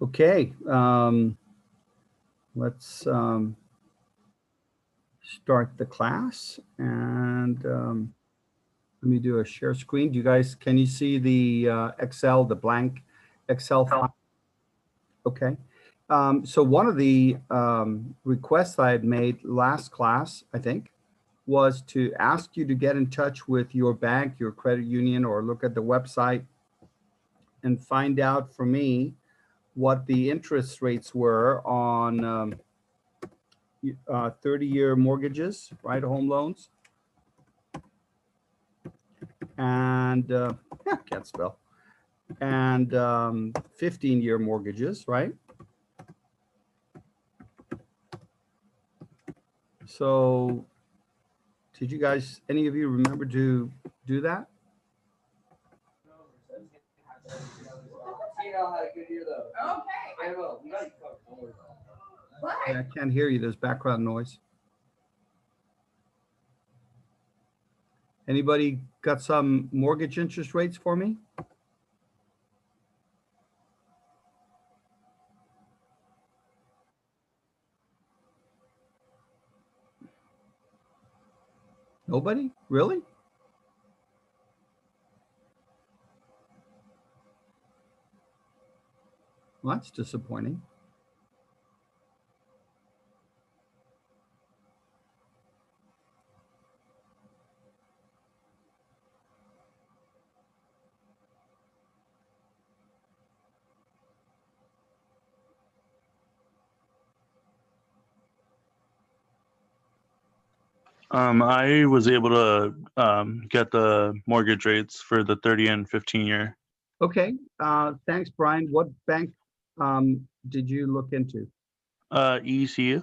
Okay, let's start the class, and let me do a share screen. Do you guys, can you see the Excel, the blank Excel file? Okay. So one of the requests I had made last class, I think, was to ask you to get in touch with your bank, your credit union, or look at the website and find out for me what the interest rates were on 30-year mortgages, right, home loans, and can't spell, and 15-year mortgages, right? So did you guys, any of you remember to do that? Okay. I can't hear you. There's background noise. Anybody got some mortgage interest rates for me? Nobody? Really? Well, that's disappointing. I was able to get the mortgage rates for the 30 and 15 year. Okay, thanks, Brian. What bank did you look into? ECU.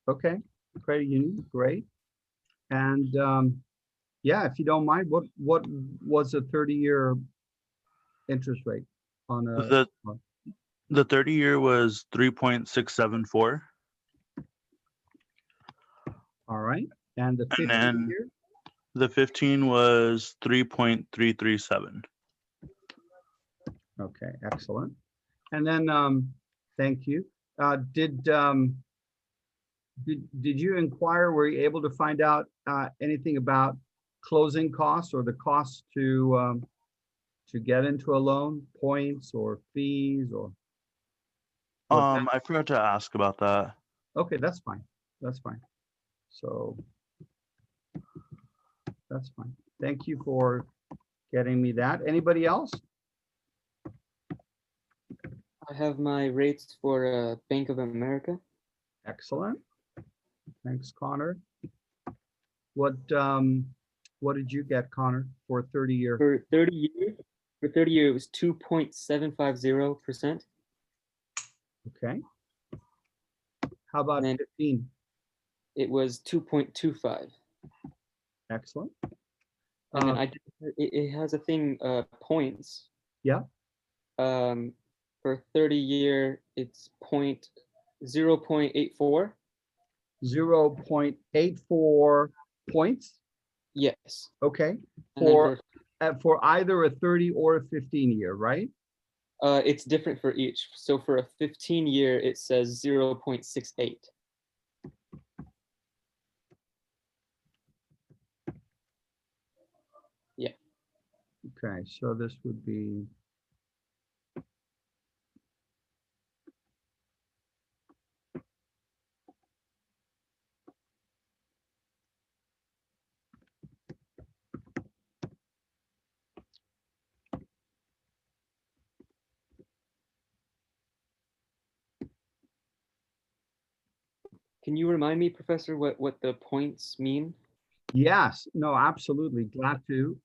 Okay, credit union, great. And yeah, if you don't mind, what was a 30-year interest rate on a? The 30 year was 3.674. All right, and the 15 year? The 15 was 3.337. Okay, excellent. And then, thank you. Did you inquire, were you able to find out anything about closing costs or the cost to get into a loan, points or fees or? I forgot to ask about that. Okay, that's fine. That's fine. So that's fine. Thank you for getting me that. Anybody else? I have my rates for Bank of America. Excellent. Thanks, Connor. What did you get, Connor, for 30 year? For 30 years, it was 2.750%. Okay. How about 15? It was 2.25. Excellent. And then it has a thing, points. Yeah. For 30 year, it's 0.84. 0.84 points. Yes. Okay. For either a 30 or a 15 year, right? It's different for each. So for a 15 year, it says 0.68. Yeah. Okay, so this would be. Can you remind me, Professor, what the points mean? Yes, no, absolutely. Glad to.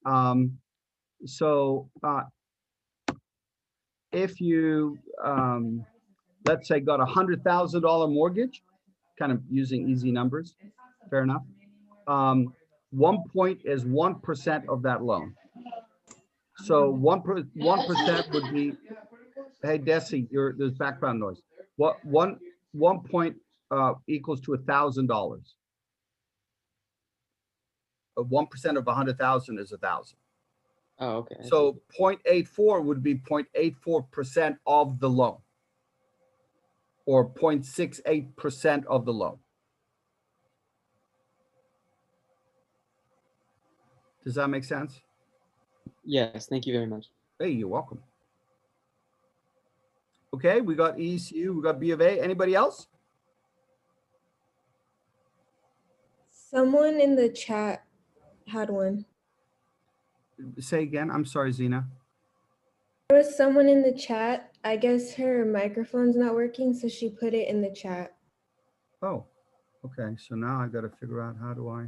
So if you, let's say, got $100,000 mortgage, kind of using easy numbers, fair enough. 1 point is 1% of that loan. So 1% would be, hey, Desi, there's background noise. What one point equals to $1,000. 1% of 100,000 is 1,000. Oh, okay. So 0.84 would be 0.84% of the loan. or 0.68% of the loan. Does that make sense? Yes, thank you very much. Hey, you're welcome. Okay, we got ECU, we got B of A. Anybody else? Someone in the chat had one. Say again. I'm sorry, Zena. There was someone in the chat. I guess her microphone's not working, so she put it in the chat. Oh, okay. So now I got to figure out how do I I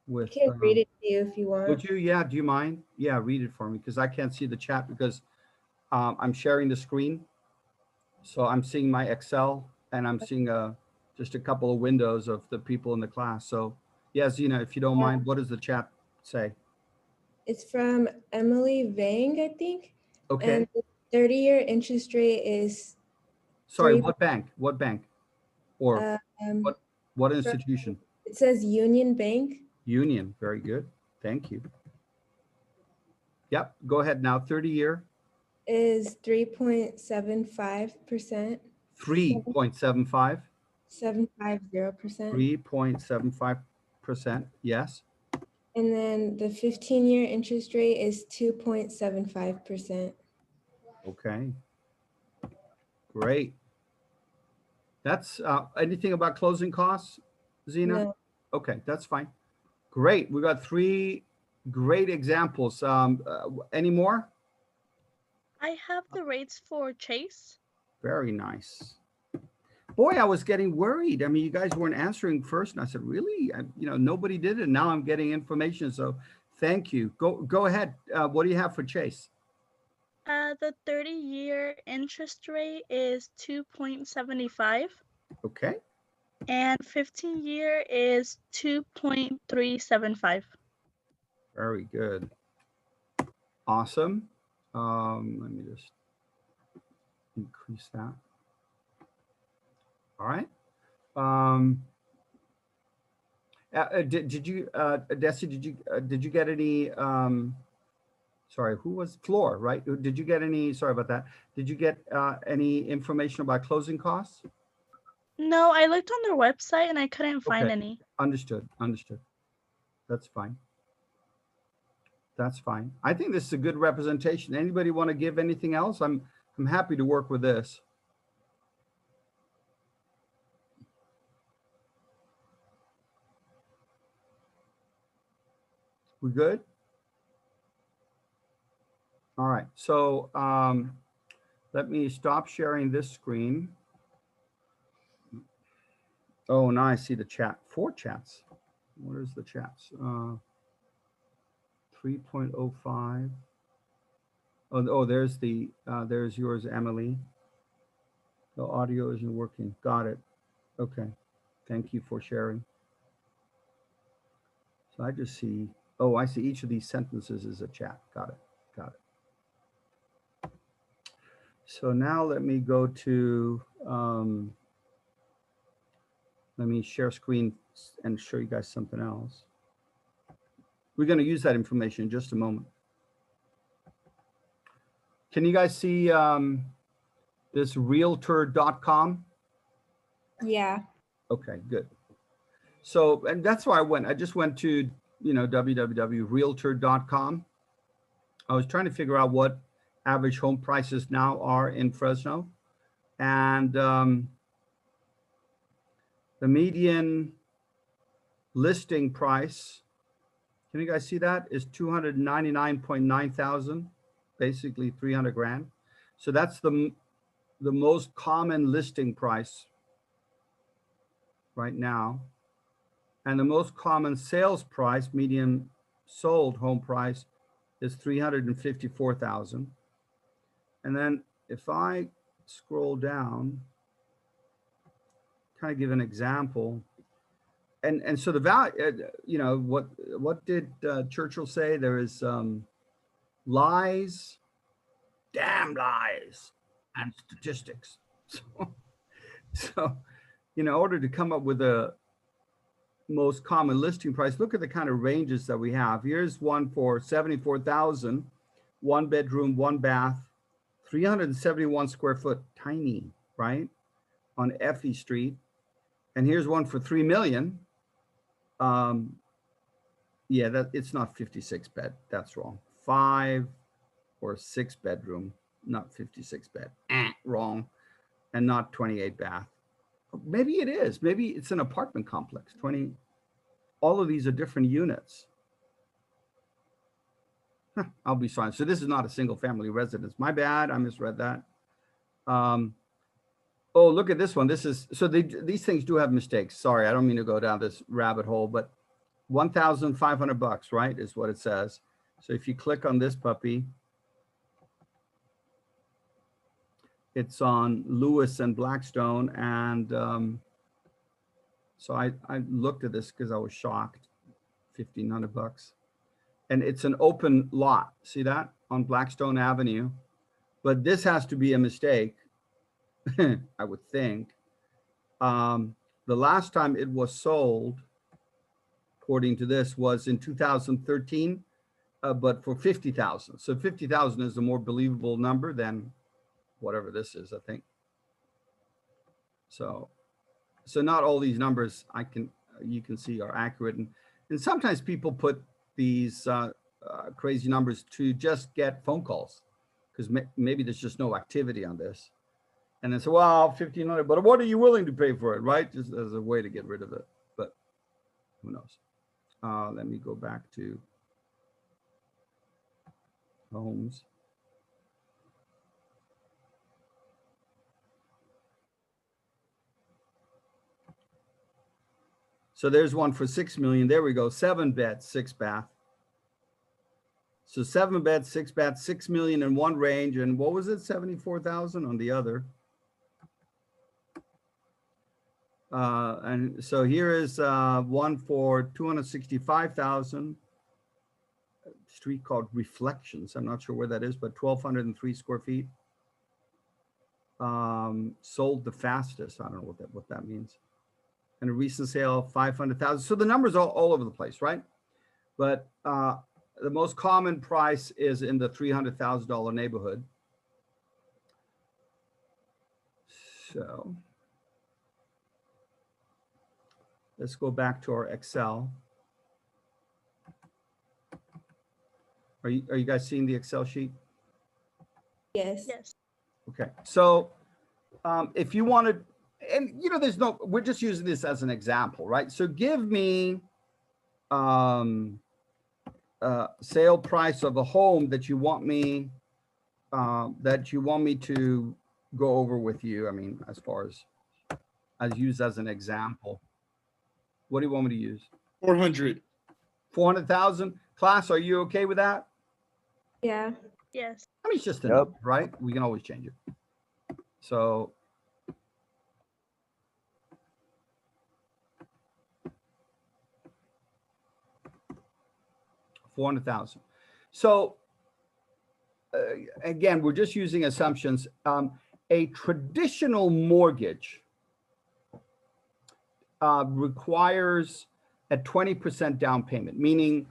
with can read it to you if you want. would you? Yeah, do you mind? Yeah, read it for me because I can't see the chat because I'm sharing the screen. So I'm seeing my Excel and I'm seeing just a couple of windows of the people in the class. So yeah, Zena, if you don't mind, what does the chat say? It's from Emily Vang, I think. Okay. And the 30-year interest rate is Sorry, 3. what bank? What bank? Or Um, what institution? it says Union Bank. Union. Very good. Thank you. Yep. Go ahead now. 30-year. Is 3.75%. 3.75. 750%. 3.75%. Yes. And then the 15-year interest rate is 2.75%. Okay. Great. That's anything about closing costs, Zena? No. Okay, that's fine. Great. We got 3 great examples. Any more? I have the rates for Chase. Very nice. Boy, I was getting worried. I mean, you guys weren't answering first, and I said, "Really? Nobody did it." Now I'm getting information, so thank you. Go ahead. What do you have for Chase? The 30-year interest rate is 2.75, Okay. and 15-year is 2.375. Very good. Awesome. Let me just increase that. All right. Did you, Desi, did you get any, sorry, who was Floor, right? Did you get any, sorry about that. Did you get any information about closing costs? No, I looked on their website and I couldn't find Okay. any. Understood. That's fine. That's fine. I think this is a good representation. Anybody want to give anything else? I'm happy to work with this. We good? All right. So let me stop sharing this screen. Oh, now I see the chat. 4 chats. Where's the chats? 3.05. Oh, there's there's yours, Emily. The audio isn't working. Got it. Okay. Thank you for sharing. So I just see, oh, I see each of these sentences is a chat. Got it. So now let me go to, let me share screen and show you guys something else. We're going to use that information in just a moment. Can you guys see this realtor.com? Yeah. Okay, good. So, and that's why I just went to, www.realtor.com. I was trying to figure out what average home prices now are in Fresno. And the median listing price, can you guys see that, is 299.9 thousand, basically 300 grand. So that's the most common listing price right now. And the most common sales price, median sold home price, is 354,000. And then if I scroll down, kind of give an example, and so the value, what did Churchill say? There is lies, damn lies, and statistics. So in order to come up with a most common listing price, look at the kind of ranges that we have. Here's one for 74,000, 1 bedroom, 1 bath, 371 square foot, tiny, right? on Effie Street. And here's one for 3 million. Yeah, that it's not 56 bed. That's wrong. 5 or 6 bedroom, not 56 bed. Wrong. And not 28 bath. Maybe it is. Maybe it's an apartment complex. 20. All of these are different units. I'll be fine. So this is not a single family residence. My bad. I misread that. Oh, look at this one. This is, so these things do have mistakes. Sorry, I don't mean to go down this rabbit hole, but $1,500, right, is what it says. So if you click on this puppy, it's on Lewis and Blackstone. And so I looked at this because I was shocked. $1,500. And it's an open lot. See that on Blackstone Avenue? But this has to be a mistake, I would think. The last time it was sold, according to this, was in 2013, but for 50,000. So 50,000 is a more believable number than whatever this is, I think. So not all these numbers you can see are accurate. And sometimes people put these crazy numbers to just get phone calls, because maybe there's just no activity on this. And then say, well, 1,500, but what are you willing to pay for it, right? Just as a way to get rid of it, but who knows? Let me go back to homes. So there's one for 6 million. There we go. 7 bed, 6 bath. So 7 bed, 6 bath, 6 million in one range. And what was it? 74,000 on the other. And so here is one for 265,000. Street called Reflections. I'm not sure where that is, but 1,203 square feet. Sold the fastest. I don't know what that means. And a recent sale, 500,000. So the numbers are all over the place, right? But the most common price is in the $300,000 neighborhood. So let's go back to our Excel. Are you guys seeing the Excel sheet? Yes. Yes. Okay. So if you wanted, and we're just using this as an example, right? So give me sale price of a home that you want me to go over with you. I mean, as far as used as an example. What do you want me to use? 400. 400,000. Class, are you okay with that? Yeah. Yes. I mean, it's just a Yep. number, right? We can always change it. So $400,000. So again, we're just using assumptions. A traditional mortgage requires a 20% down payment, meaning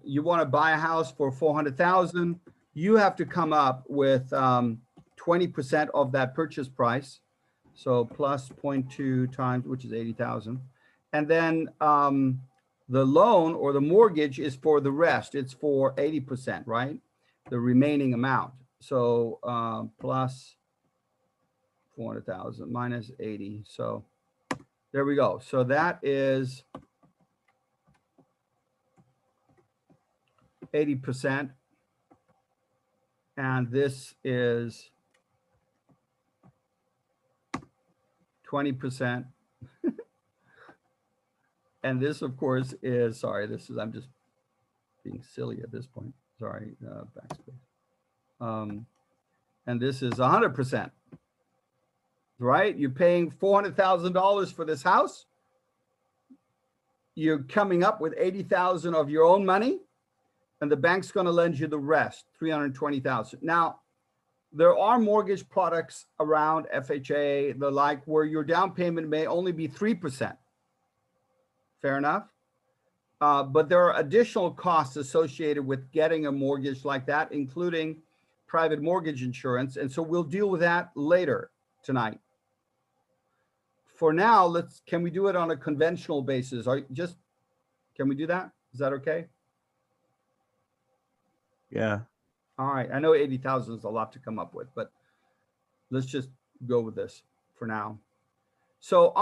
you want to buy a house for 400,000, you have to come up with 20% of that purchase price. So plus 0.2 times, which is 80,000. And then the loan or the mortgage is for the rest. It's for 80%, right? The remaining amount. So plus 400,000 minus 80. So there we go. So that is 80%. And this is 20%. And this, of course, is, sorry, I'm just being silly at this point. Sorry, backspace. And this is 100%, right? You're paying $400,000 for this house. You're coming up with 80,000 of your own money, and the bank's going to lend you the rest, 320,000. Now, there are mortgage products around FHA, the like, where your down payment may only be 3%. Fair enough. But there are additional costs associated with getting a mortgage like that, including private mortgage insurance. And so we'll deal with that later tonight. for now, can we do it on a conventional basis? Can we do that? Is that okay? Yeah. All right, I know 80,000 is a lot to come up with, but let's just go with this for now. So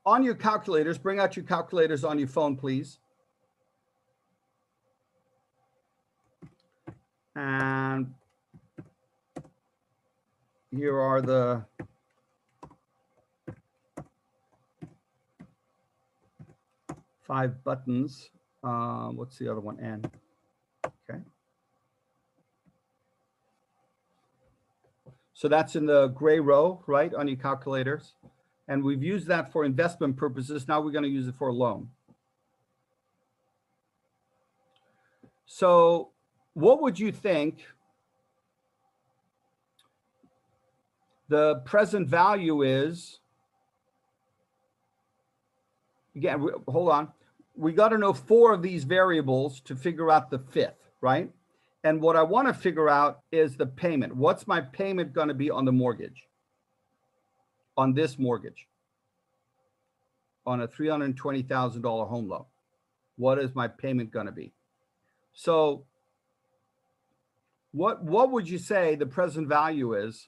on your calculators, bring out your calculators on your phone, please. And here are the five buttons. What's the other one? N. Okay. So that's in the gray row, right, on your calculators. And we've used that for investment purposes. Now we're going to use it for a loan. So what would you think the present value is? Again, hold on. We got to know 4 of these variables to figure out the 5th, right? And what I want to figure out is the payment. What's my payment going to be on the mortgage? On this mortgage? On a $320,000 home loan? What is my payment going to be? So what would you say the present value is?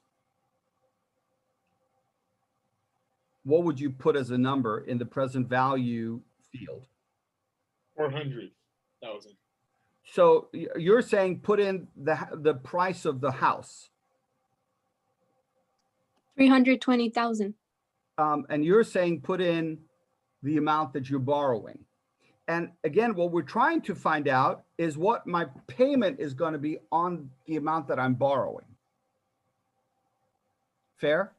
What would you put as a number in the present value field? 400,000. So you're saying put in the price of the house. 320,000. And you're saying put in the amount that you're borrowing. And again, what we're trying to find out is what my payment is going to be on the amount that I'm borrowing. Fair?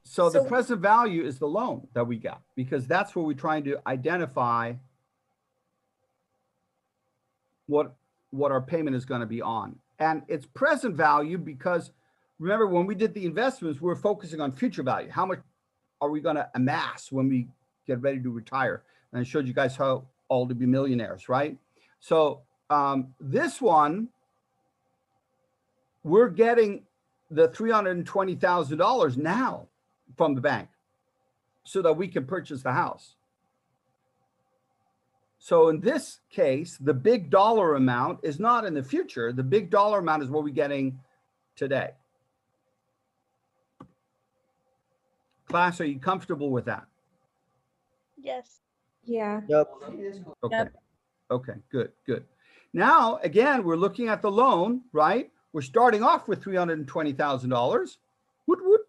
So the present value is the loan that we got, because that's what we're trying to identify what our payment is going to be on. And it's present value because remember when we did the investments, we're focusing on future value. How much are we going to amass when we get ready to retire? And I showed you guys how all to be millionaires, right? So this one, we're getting the $320,000 now from the bank so that we can purchase the house. So in this case, the big dollar amount is not in the future. The big dollar amount is what we're getting today. Class, are you comfortable with that? Yes. Yeah. Yep. Okay. Okay, good, good. Now, again, we're looking at the loan, right? We're starting off with $320,000. Woot, woot.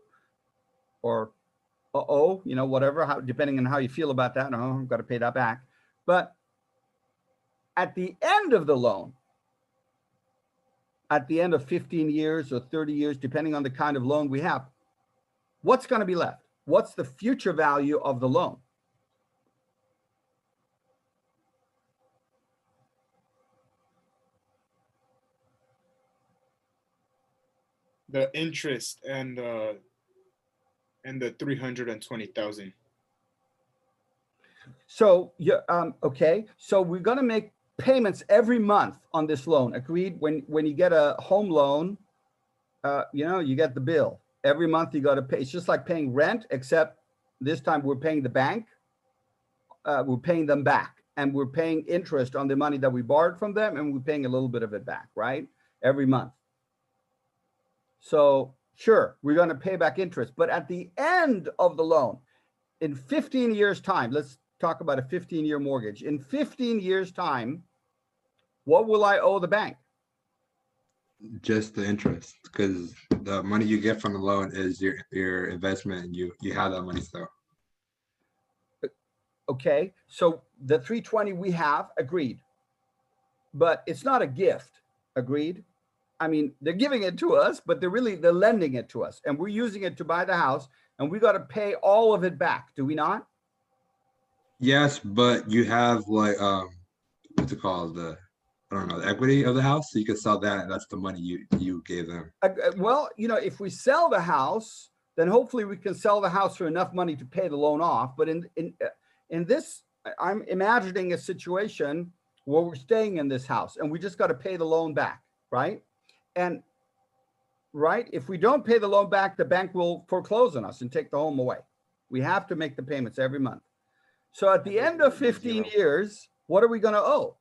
Or, uh-oh, you know, whatever, depending on how you feel about that. No, I've got to pay that back. But at the end of the loan, at the end of 15 years or 30 years, depending on the kind of loan we have, what's going to be left? What's the future value of the loan? The interest and the 320,000. So yeah, okay. So we're going to make payments every month on this loan. Agreed? When you get a home loan, you know, you get the bill every month. You got to pay. It's just like paying rent, except this time we're paying the bank. We're paying them back, and we're paying interest on the money that we borrowed from them, and we're paying a little bit of it back, right? Every month. So sure, we're going to pay back interest, but at the end of the loan, in 15 years' time, let's talk about a 15-year mortgage. In 15 years' time, what will I owe the bank? Just the interest, because the money you get from the loan is your investment, and you have that money still. Okay, so the 320 we have, agreed, but it's not a gift, agreed. I mean, they're giving it to us, but they're lending it to us, and we're using it to buy the house, and we got to pay all of it back, do we not? Yes, but you have like what's it called, the equity of the house, so you can sell that, and that's the money you gave them. Well, you know, if we sell the house, then hopefully we can sell the house for enough money to pay the loan off. But in this, I'm imagining a situation where we're staying in this house and we just got to pay the loan back, right? And right, if we don't pay the loan back, the bank will foreclose on us and take the home away. We have to make the payments every month. So at the end of 15 Zero. years, what are we going to owe?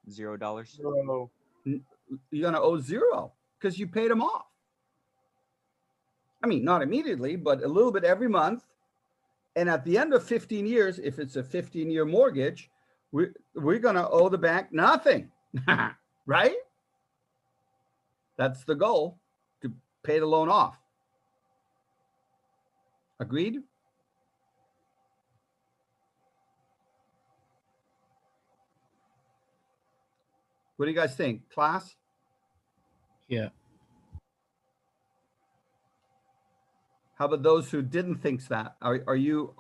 $0. So, You're going to owe zero because you paid them off. I mean, not immediately, but a little bit every month. And at the end of 15 years, if it's a 15-year mortgage, we're going to owe the bank nothing, right? That's the goal, to pay the loan off. Agreed? What do you guys think, class? Yeah. How about those who didn't think that? Are you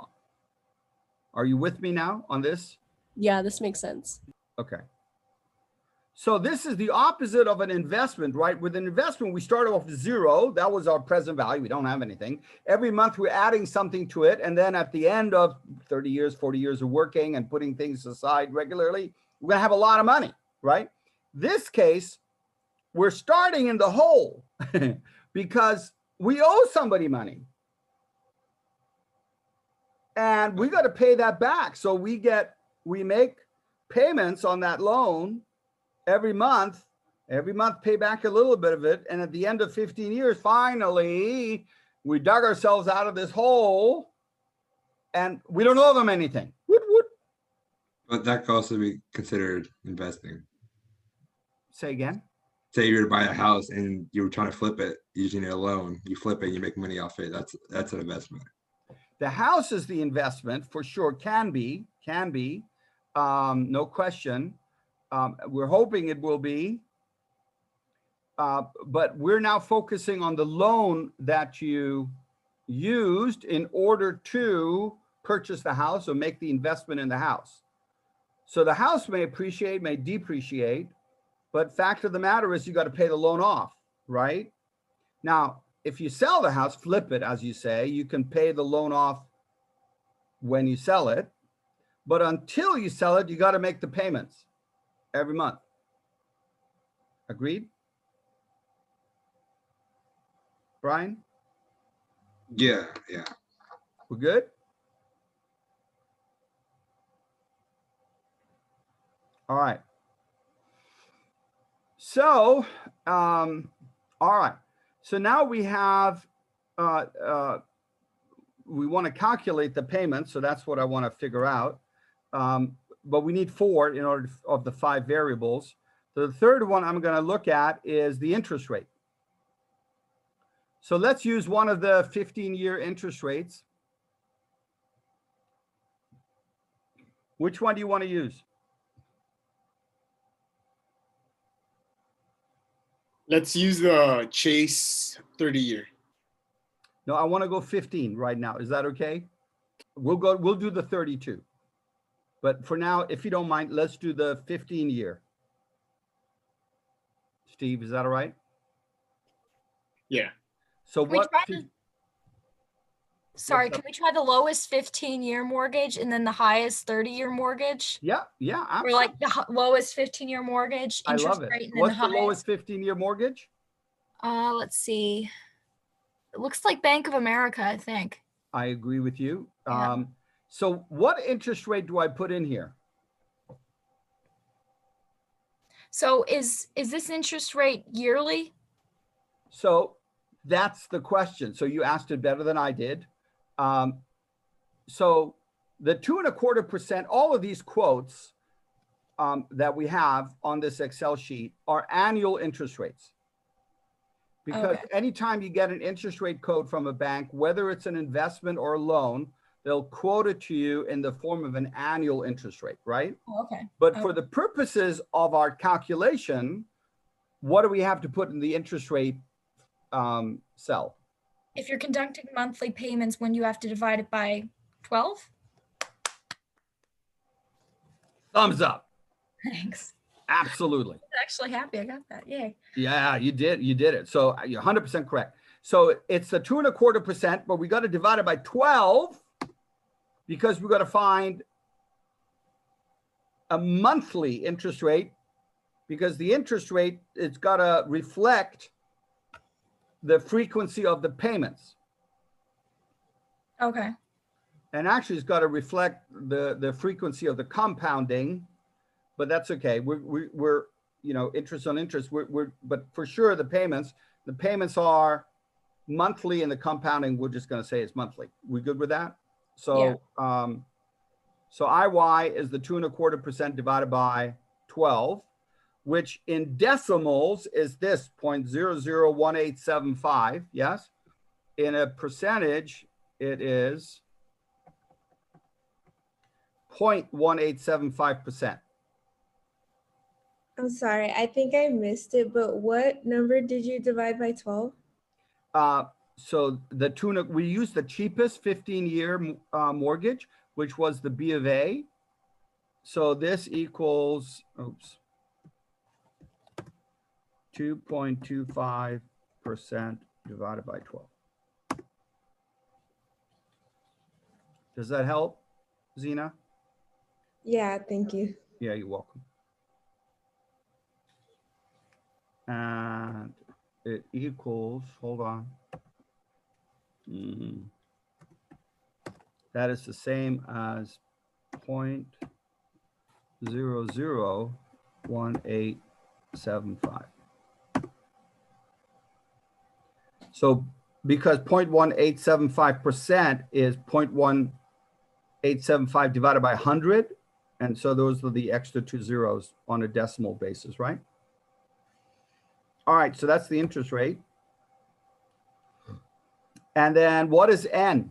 with me now on this? Yeah, this makes sense. Okay. So this is the opposite of an investment, right? With an investment, we start off with zero. That was our present value. We don't have anything. Every month we're adding something to it. And then at the end of 30 years, 40 years of working and putting things aside regularly, we're going to have a lot of money, right? This case, we're starting in the hole because we owe somebody money. And we got to pay that back. So we make payments on that loan every month pay back a little bit of it. And at the end of 15 years, finally, we dug ourselves out of this hole and we don't owe them anything. Woot, woot. But that could also be considered investing. Say again. Say you were to buy a house and you were trying to flip it using a loan. You flip it, you make money off it. That's an investment. The house is the investment for sure. Can be, no question. We're hoping it will be, but we're now focusing on the loan that you used in order to purchase the house or make the investment in the house. So the house may appreciate, may depreciate, but fact of the matter is you got to pay the loan off, right? Now, if you sell the house, flip it, as you say, you can pay the loan off when you sell it. But until you sell it, you got to make the payments every month. Agreed? Brian? Yeah. We're good? All right. So, all right. So now we have, we want to calculate the payments. So that's what I want to figure out. But we need 4 in order of the 5 variables. So the third one I'm going to look at is the interest rate. So let's use one of the 15-year interest rates. Which one do you want to use? let's use the Chase 30-year. No, I want to go 15 right now. Is that okay? We'll do the 32. But for now, if you don't mind, let's do the 15-year. Steve, is that all right? Yeah. So Can we what? try the- Sorry, What's can we try the lowest 15-year mortgage and then the highest 30-year mortgage? Yeah, Or like the lowest 15-year mortgage, I interest love it. rate, and then What's the the highest. lowest 15-year mortgage? Let's see. It looks like Bank of America, I think. I agree with you. Yeah. So what interest rate do I put in here? So is this interest rate yearly? So that's the question. So you asked it better than I did. So the 2.25%, all of these quotes that we have on this Excel sheet are annual interest rates. Because Okay. anytime you get an interest rate code from a bank, whether it's an investment or a loan, they'll quote it to you in the form of an annual interest rate, right? Oh, okay. But for the purposes of our calculation, what do we have to put in the interest rate cell? If you're conducting monthly payments, when you have to divide it by 12? Thumbs up. Thanks. Absolutely. I'm actually happy I got that. Yay. Yeah, you did it. So you're 100% correct. So it's the 2.25%, but we got to divide it by 12 because we got to find a monthly interest rate, because the interest rate, it's got to reflect the frequency of the payments. Okay. And actually it's got to reflect the frequency of the compounding, but that's okay. We're you know, interest on interest. But for sure the payments are monthly, and the compounding, we're just going to say it's monthly. We good with that? So, so IY is the 2.25% divided by 12, which in decimals is this 0.001875. Yes. In a percentage, it is 0.1875%. I'm sorry, I think I missed it, but what number did you divide by 12? So we used the cheapest 15-year mortgage, which was the B of A. So this equals, 2.25% divided by 12. Does that help, Zena? Yeah, thank you. Yeah, you're welcome. And it equals, hold on. That is the same as 0.001875. So because 0.1875% is 0.1875 divided by 100, and so those are the extra 2 zeros on a decimal basis, right? All right, so that's the interest rate. And then what is N?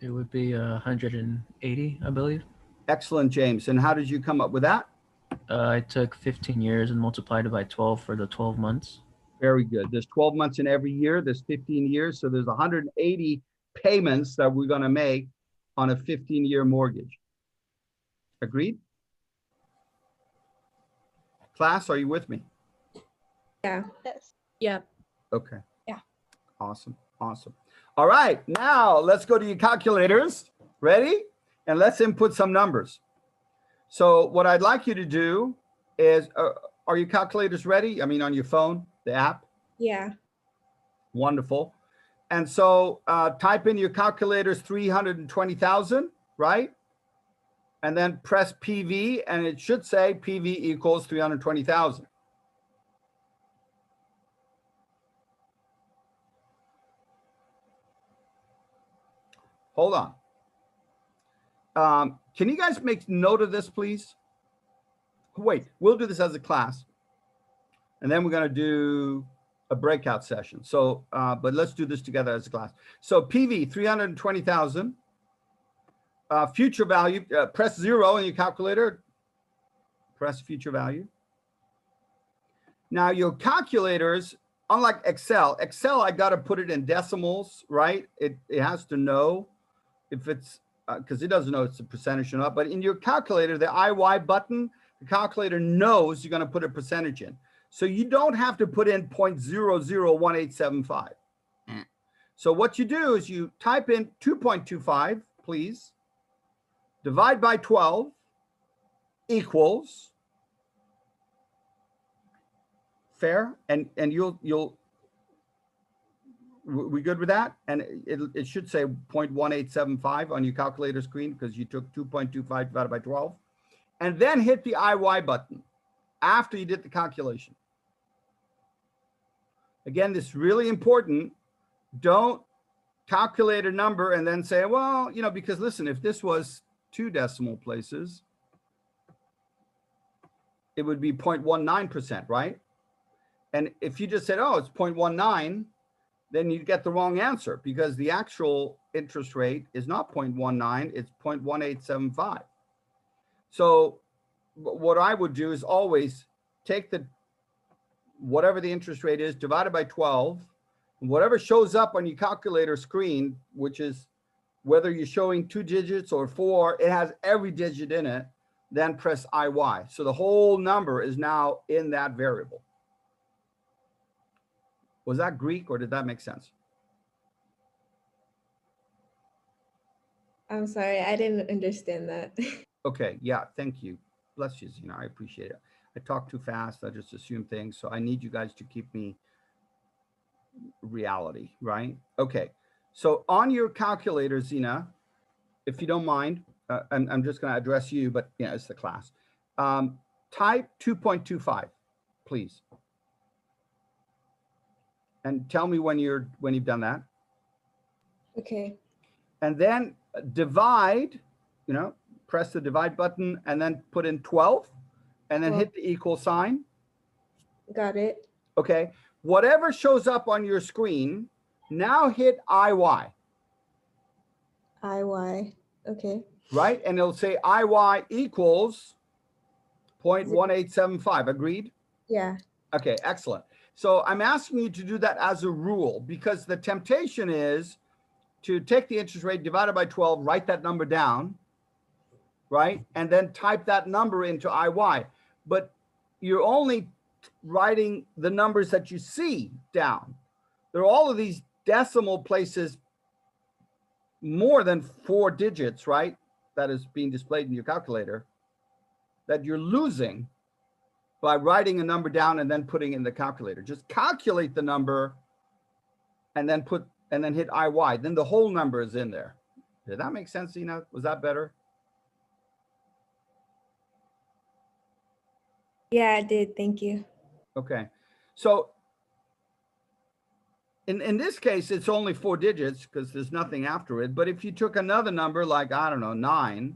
It would be 180, I believe. Excellent, James. And how did you come up with that? I took 15 years and multiplied it by 12 for the 12 months. Very good. There's 12 months in every year. There's 15 years. So there's 180 payments that we're going to make on a 15-year mortgage. Agreed? Class, are you with me? Yeah. Yes. Yeah. Okay. Yeah. Awesome. Awesome. All right. Now let's go to your calculators. Ready? And let's input some numbers. So what I'd like you to do is, are your calculators ready? I mean, on your phone, the app? Yeah. Wonderful. And so type in your calculators 320,000, right? And then press PV, and it should say PV equals 320,000. Hold on. Can you guys make note of this, please? Wait, we'll do this as a class. And then we're going to do a breakout session. So, but let's do this together as a class. So PV, 320,000. Future value, press 0 in your calculator. Press future value. Now your calculators, unlike Excel, I got to put it in decimals, right? It has to know if it's, because it doesn't know it's a percentage or not. But in your calculator, the IY button, the calculator knows you're going to put a percentage in. So you don't have to put in 0.001875. So what you do is you type in 2.25, please, divide by 12 equals, fair, and you'll we good with that? And it should say 0.1875 on your calculator screen because you took 2.25 divided by 12. And then hit the IY button after you did the calculation. Again, this is really important. Don't calculate a number and then say, well, you know, because listen, if this was 2 decimal places, it would be 0.19%, right? And if you just said, oh, it's 0.19, then you get the wrong answer because the actual interest rate is not 0.19, it's 0.1875. So what I would do is always take whatever the interest rate is divided by 12, and whatever shows up on your calculator screen, which is whether you're showing 2 digits or 4, it has every digit in it, then press IY. So the whole number is now in that variable. Was that Greek or did that make sense? I'm sorry, I didn't understand that. Okay, yeah, thank you. Bless you, Zena, I appreciate it. I talk too fast, I just assume things, so I need you guys to keep me reality, right? Okay. So on your calculator, Zena, if you don't mind, I'm just going to address you, but yeah, it's the class. Type 2.25, please. And tell me when you've done that. Okay. And then divide, press the divide button and then put in 12 and then 12. hit the equal sign. Got it. Okay. Whatever shows up on your screen, now hit IY. IY. Okay. Right? And it'll say IY equals 0.1875. Agreed? Yeah. Okay, excellent. So I'm asking you to do that as a rule because the temptation is to take the interest rate divided by 12, write that number down, right? And then type that number into IY. But you're only writing the numbers that you see down. There are all of these decimal places more than 4 digits, right? That is being displayed in your calculator that you're losing by writing a number down and then putting in the calculator. Just calculate the number and then hit IY. Then the whole number is in there. Did that make sense, Zena? Was that better? Yeah, I did. Thank you. Okay. So in this case, it's only 4 digits because there's nothing after it. But if you took another number like, I don't know, 9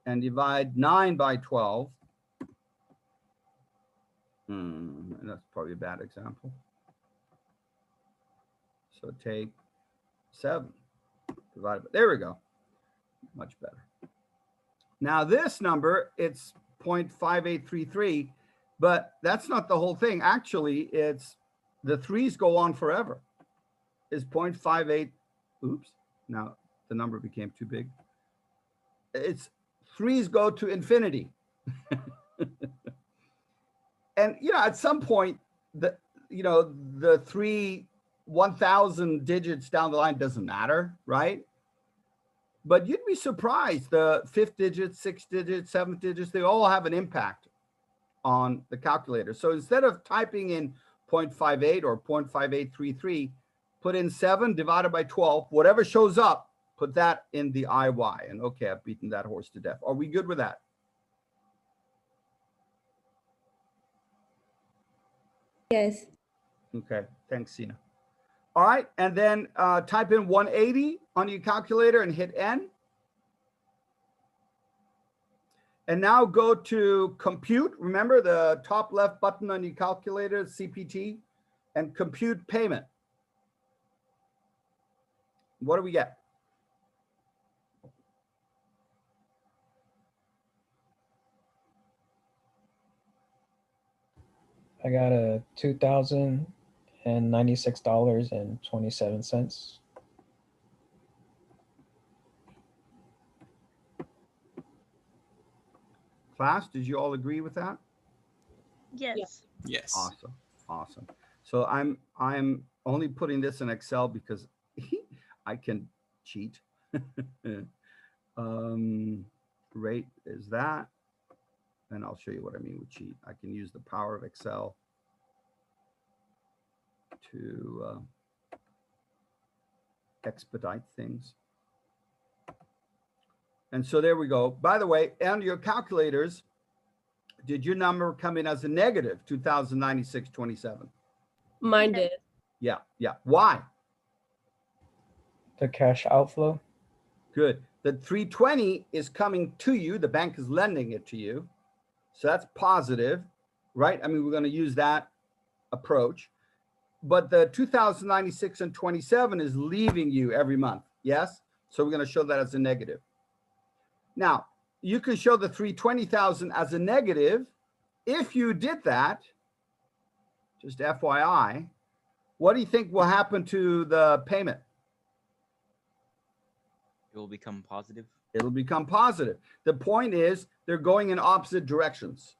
and divide 9 by 12, that's probably a bad example. So take 7 divided by, there we go. Much better. Now this number, it's 0.5833, but that's not the whole thing. Actually, it's the 3's go on forever. Is 0.58, oops, now the number became too big. It's 3's go to infinity. And, at some point, the 1,000 digits down the line doesn't matter, right? But you'd be surprised, the 5th digit, 6th digit, 7th digits, they all have an impact on the calculator. So instead of typing in 0.58 or 0.5833, put in 7 divided by 12, whatever shows up, put that in the IY. And okay, I've beaten that horse to death. Are we good with that? Yes. Okay, thanks, Sina. All right, and then type in 180 on your calculator and hit N. And now go to compute. Remember the top left button on your calculator, CPT, and compute payment. What do we get? I got a $2,096.27. Class, did you all agree with that? Yes. Yes. Awesome, awesome. So I'm only putting this in Excel because I can cheat. Rate is that, and I'll show you what I mean with cheat. I can use the power of Excel to expedite things. And so there we go. By the way, on your calculators, did your number come in as a negative 2,096.27? Mine did. Yeah, yeah. Why? The cash outflow. Good. The 320 is coming to you. The bank is lending it to you. So that's positive, right? I mean, we're going to use that approach. But the 2,096 and 27 is leaving you every month. Yes? So we're going to show that as a negative. Now, you can show the 320,000 as a negative. If you did that, just FYI, what do you think will happen to the payment? It will become positive. It'll become positive. The point is they're going in opposite directions.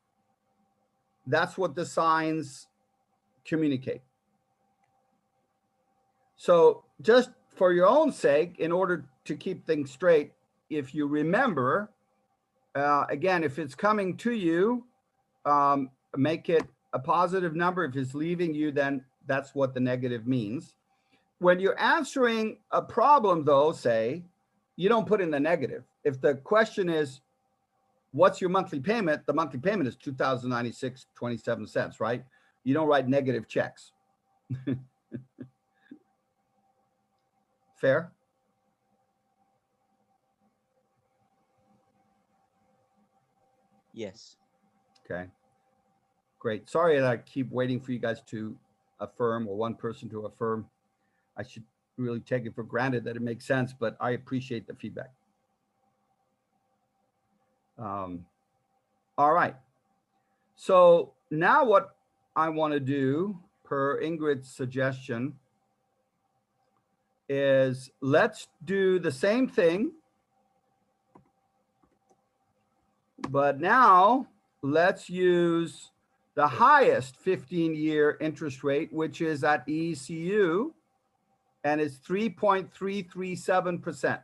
That's what the signs communicate. So just for your own sake, in order to keep things straight, if you remember, again, if it's coming to you, make it a positive number. If it's leaving you, then That's what the negative means. When you're answering a problem, though, say, you don't put in the negative. If the question is, what's your monthly payment? The monthly payment is $2,096.27, right? You don't write negative checks. Fair? Yes. Okay. Great. Sorry that I keep waiting for you guys to affirm, or one person to affirm. I should really take it for granted that it makes sense, but I appreciate the feedback. All right. So now what I want to do, per Ingrid's suggestion, is let's do the same thing, but now let's use the highest 15-year interest rate, which is at ECU, and it's 3.337%.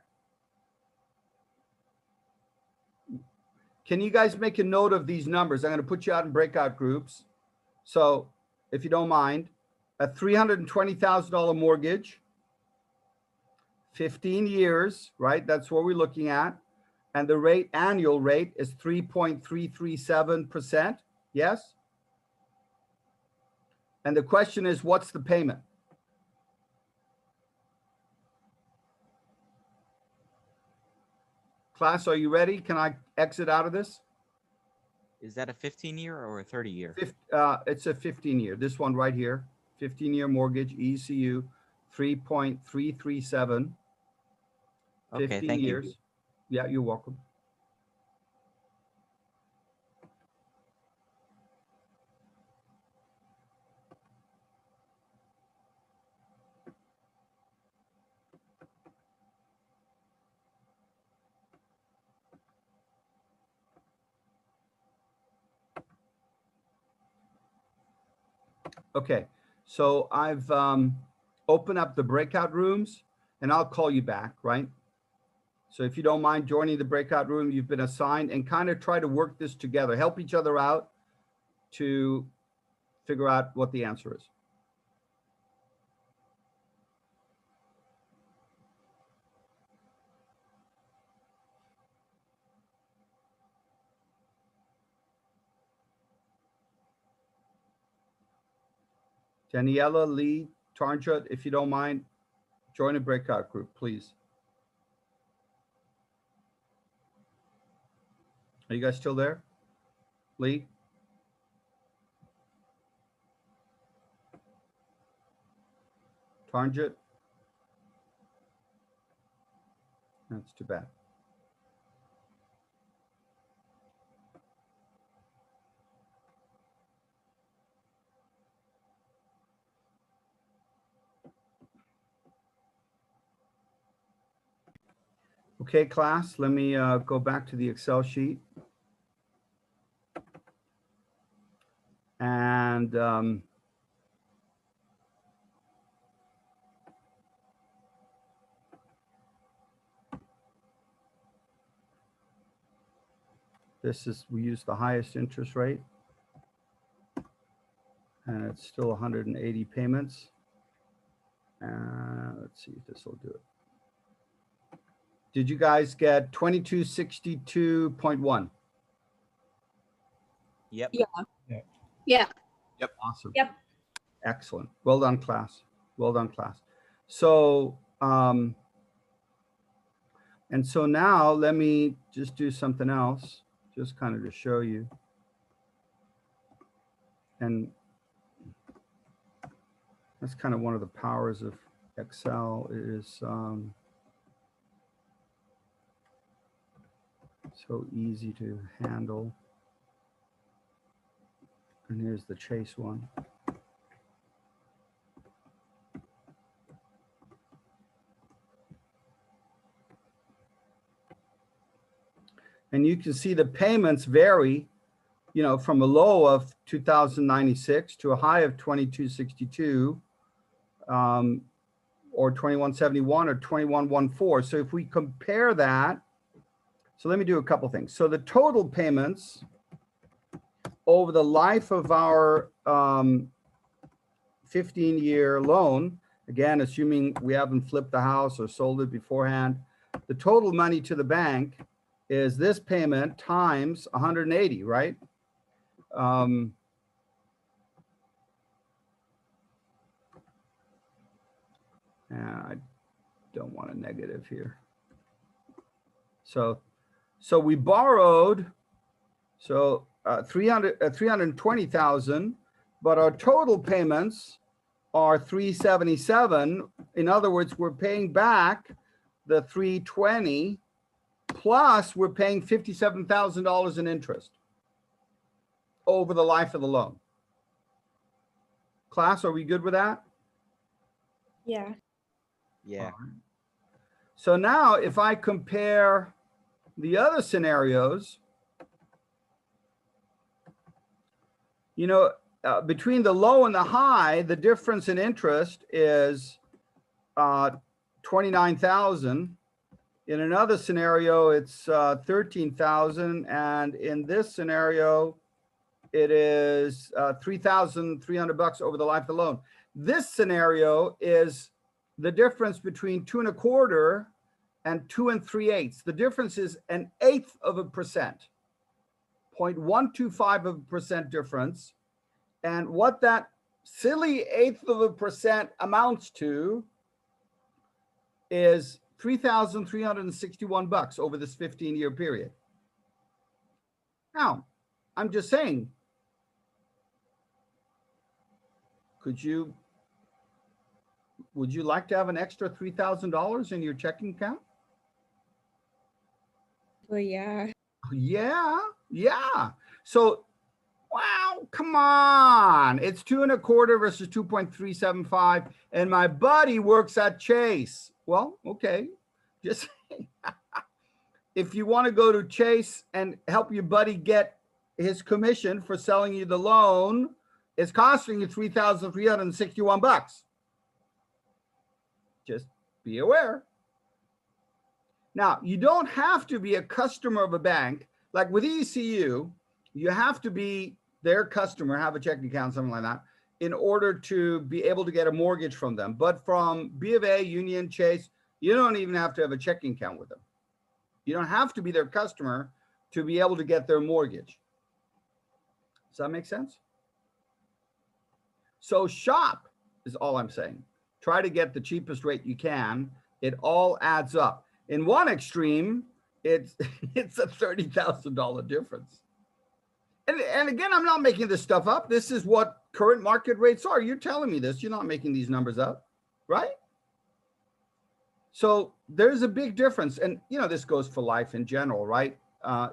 Can you guys make a note of these numbers? I'm going to put you out in breakout groups. So if you don't mind, a $320,000 mortgage, 15 years, right? That's what we're looking at. And the rate, annual rate, is 3.337%. Yes? And the question is, what's the payment? Class, are you ready? Can I exit out of this? Is that a 15-year or a 30-year? It's a 15-year. This one right here, 15-year mortgage, ECU, 3.337. Okay, 15 thank years. you. Yeah, you're welcome. Okay, so I've opened up the breakout rooms, and I'll call you back, right? So if you don't mind joining the breakout room you've been assigned, and kind of try to work this together, help each other out to figure out what the answer is. Daniela, Lee, Tarnja, if you don't mind, join a breakout group, please. Are you guys still there? Lee? Tarnjit? That's too bad. Okay, class, let me go back to the Excel sheet. And this is, we use the highest interest rate. And it's still 180 payments. Let's see if this will do it. Did you guys get 2262.1? Yep. Yeah. Yeah. Awesome. Yep. Excellent. Well done, class. Well done, class. So, and so now let me just do something else, just kind of to show you. And that's kind of one of the powers of Excel is so easy to handle. And here's the Chase one. And you can see the payments vary, you know, from a low of 2,096 to a high of 2,262, or 2,171 or 2,114. So if we compare that, so let me do a couple things. So the total payments over the life of our 15-year loan, again, assuming we haven't flipped the house or sold it beforehand, the total money to the bank is this payment times 180, right? I don't want a negative here. So we borrowed, 320,000, but our total payments are 377. In other words, we're paying back the 320 plus we're paying $57,000 in interest over the life of the loan. Class, are we good with that? Yeah. Yeah. So now if I compare the other scenarios, you know, between the low and the high, the difference in interest is 29,000. In another scenario, it's 13,000, and in this scenario, it is $3,300 over the life of the loan. This scenario is the difference between 2 1/4 and 2 3/8. The difference is 1/8 of a percent, 0.125% difference. And what that silly 1/8 of a percent amounts to is $3,361 over this 15-year period. Now, I'm just saying, would you like to have an extra $3,000 in your checking account? Well, yeah. Yeah. So, wow, come on. It's 2 1/4 versus 2.375. And my buddy works at Chase. Well, okay. Just if you want to go to Chase and help your buddy get his commission for selling you the loan, it's costing you $3,361. Just be aware. Now, you don't have to be a customer of a bank. Like with ECU, you have to be their customer, have a checking account, something like that, in order to be able to get a mortgage from them. But from B of A, Union, Chase, you don't even have to have a checking account with them. You don't have to be their customer to be able to get their mortgage. Does that make sense? So shop is all I'm saying. Try to get the cheapest rate you can. It all adds up. In one extreme, it's a $30,000 difference. And again, I'm not making this stuff up. This is what current market rates are. You're telling me this. You're not making these numbers up, right? So there's a big difference. And, you know, this goes for life in general, right?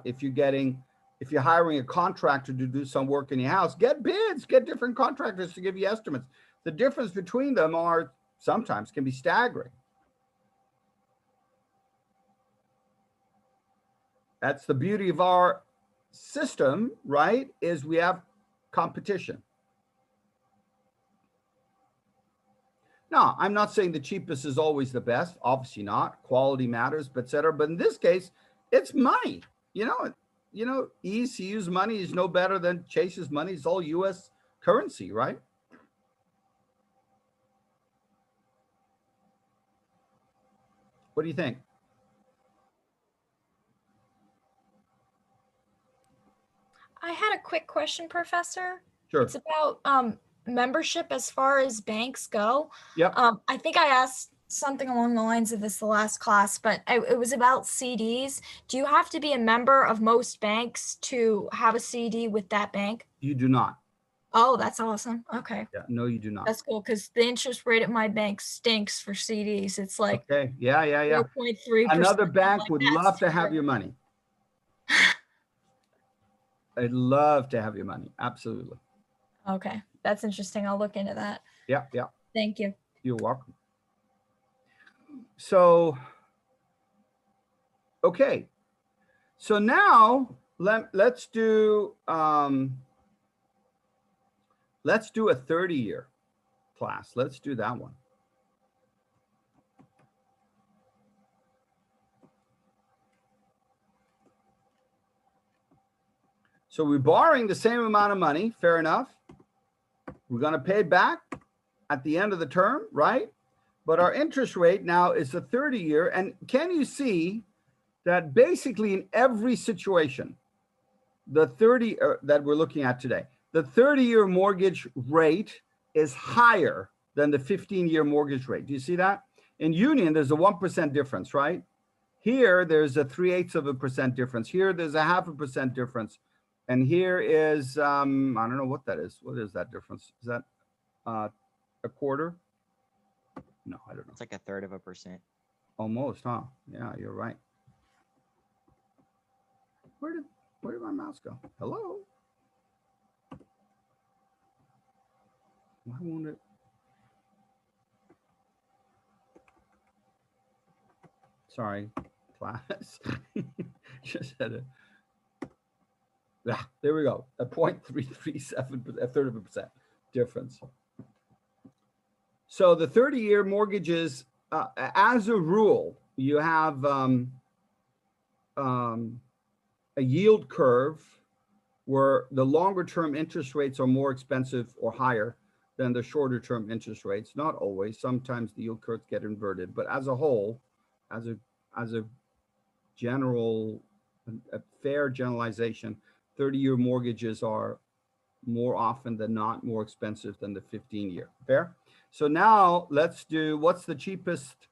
If you're hiring a contractor to do some work in your house, get bids, get different contractors to give you estimates. The difference between them are sometimes can be staggering. That's the beauty of our system, right? Is we have competition. Now, I'm not saying the cheapest is always the best. Obviously not. Quality matters, et cetera. But in this case, it's money. You know, ECU's money is no better than Chase's money. It's all U.S. currency, right? What do you think? I had a quick question, Professor. Sure. It's about membership as far as banks go. Yep. I think I asked something along the lines of this the last class, but it was about CDs. Do you have to be a member of most banks to have a CD with that bank? You do not. Oh, that's awesome. Okay. Yeah, no, you do not. That's cool because the interest rate at my bank stinks for CDs. It's like Okay. Yeah. 0.3%. Another bank like, would that's love to have terrible. your money. I'd love to have your money. Absolutely. Okay. That's interesting. I'll look into that. Yeah. Thank you. You're welcome. So, okay. So now let's do a 30-year class. Let's do that one. So we're borrowing the same amount of money. Fair enough. We're going to pay it back at the end of the term, right? But our interest rate now is the 30-year. And can you see that basically in every situation, the 30 that we're looking at today, the 30-year mortgage rate is higher than the 15-year mortgage rate. Do you see that? In Union, there's a 1% difference, right? Here, there's a 0.3% difference. Here, there's a 0.5% difference. And here is, I don't know what that is. What is that difference? Is that a quarter? No, I don't know. It's like 1/3%. Almost, huh? Yeah, you're right. Where did my mouse go? Hello? Why won't it? Sorry, class. Just had a. Ah, there we go. A 0.337%, 1/3% difference. So the 30-year mortgages, as a rule, you have a yield curve where the longer term interest rates are more expensive or higher than the shorter term interest rates. Not always. Sometimes the yield curves get inverted, but as a whole, as a general, a fair generalization, 30-year mortgages are more often than not more expensive than the 15-year. Fair? So now let's do, what's the cheapest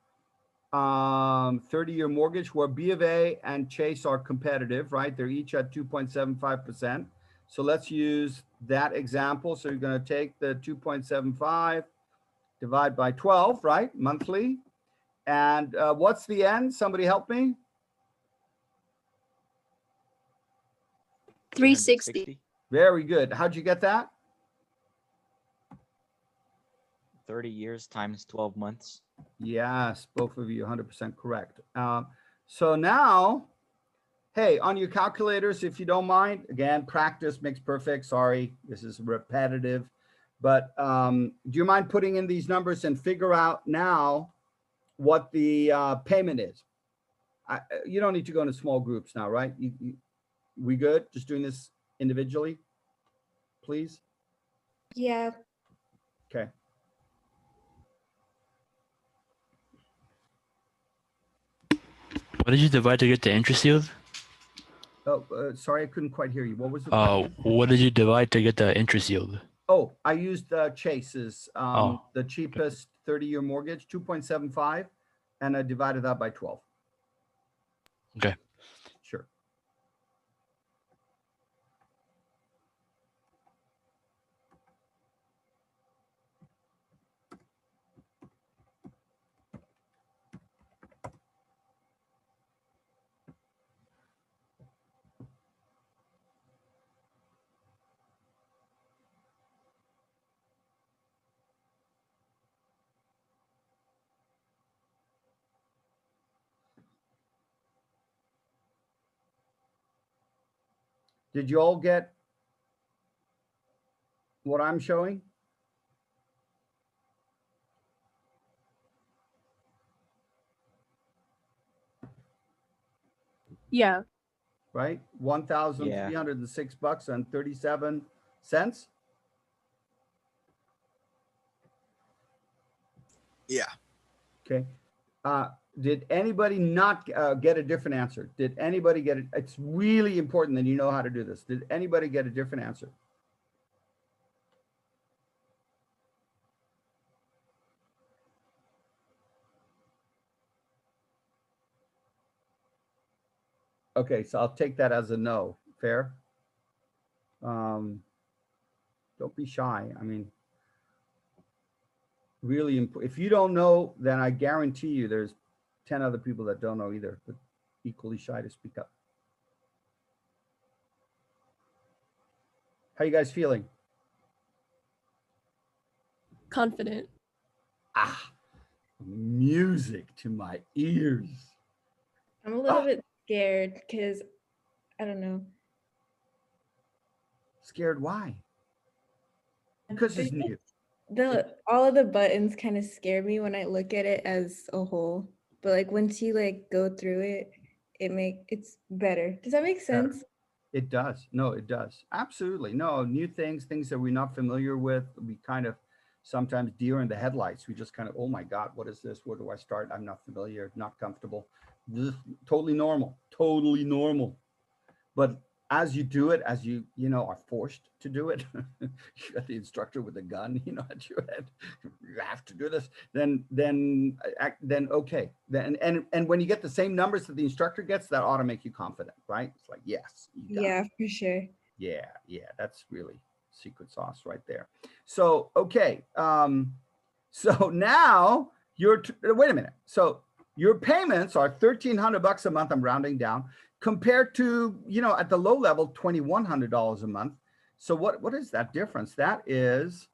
30-year mortgage, where B of A and Chase are competitive, right? They're each at 2.75%. So let's use that example. So you're going to take the 2.75, divide by 12, right? Monthly. And what's the end? Somebody help me. 360. Very good. How'd you get that? 30 years times 12 months. Yes, both of you 100% correct. So now, hey, on your calculators, if you don't mind, again, practice makes perfect. Sorry, this is repetitive. But do you mind putting in these numbers and figure out now what the payment is? You don't need to go into small groups now, right? We good? Just doing this individually, please? Yeah. Okay. What did you divide to get the interest yield? Oh, sorry, I couldn't quite hear you. What was the question? What did you divide to get the interest yield? Oh, I used Chase's, Oh. the cheapest 30-year mortgage, 2.75, and I divided that by 12. Okay. Sure. Did you all get what I'm showing? Yeah. Right? $1,306.37. Yeah. Okay. Did anybody not get a different answer? Did anybody get it? It's really important that you know how to do this. Did anybody get a different answer? Okay, so I'll take that as a no. Fair? Don't be shy. I mean, really important. If you don't know, then I guarantee you there's 10 other people that don't know either, but equally shy to speak up. How you guys feeling? Confident. Ah, music to my ears. I'm a little bit scared because I don't know. Scared why? Because it's new. All of the buttons kind of scare me when I look at it as a whole. But like once you like go through it, it's better. Does that make sense? It does. No, it does. Absolutely. No, new things that we're not familiar with. We kind of sometimes deer in the headlights. We just kind of, oh my God, what is this? Where do I start? I'm not familiar, not comfortable. This is totally normal, totally normal. But as you do it, as you are forced to do it, you got the instructor with a gun, at your head. You have to do this. Then okay. Then and when you get the same numbers that the instructor gets, that ought to make you confident, right? It's like, yes, you got it. For sure. Yeah, that's really secret sauce right there. So okay, so now wait a minute. So your payments are $1,300 a month. I'm rounding down, compared to at the low level $2,100 a month. So what is that difference? That is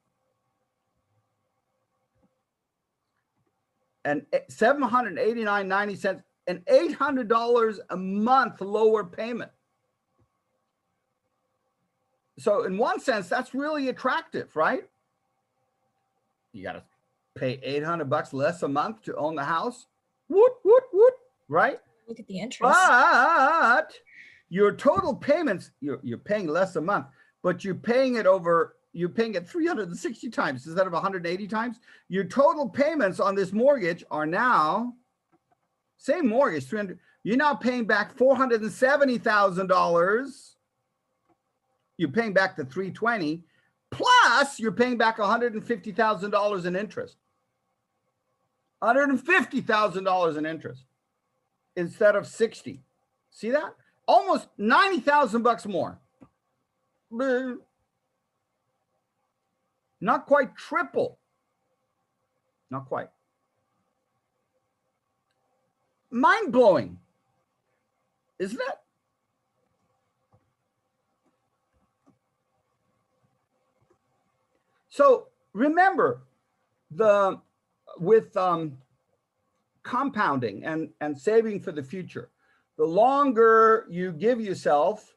an $789.90, an $800 a month lower payment. So in one sense, that's really attractive, right? You got to pay $800 less a month to own the house. Woot, woot, woot, right? Look at the interest. But your total payments, you're paying less a month, but you're paying it 360 times instead of 180 times. Your total payments on this mortgage are now, same mortgage, 300. You're now paying back $470,000. You're paying back the 320, plus you're paying back $150,000 in interest. $150,000 in interest instead of 60. See that? Almost $90,000 more. Not quite triple. Not quite. Mind blowing, isn't it? So remember, with compounding and saving for the future, the longer you give yourself,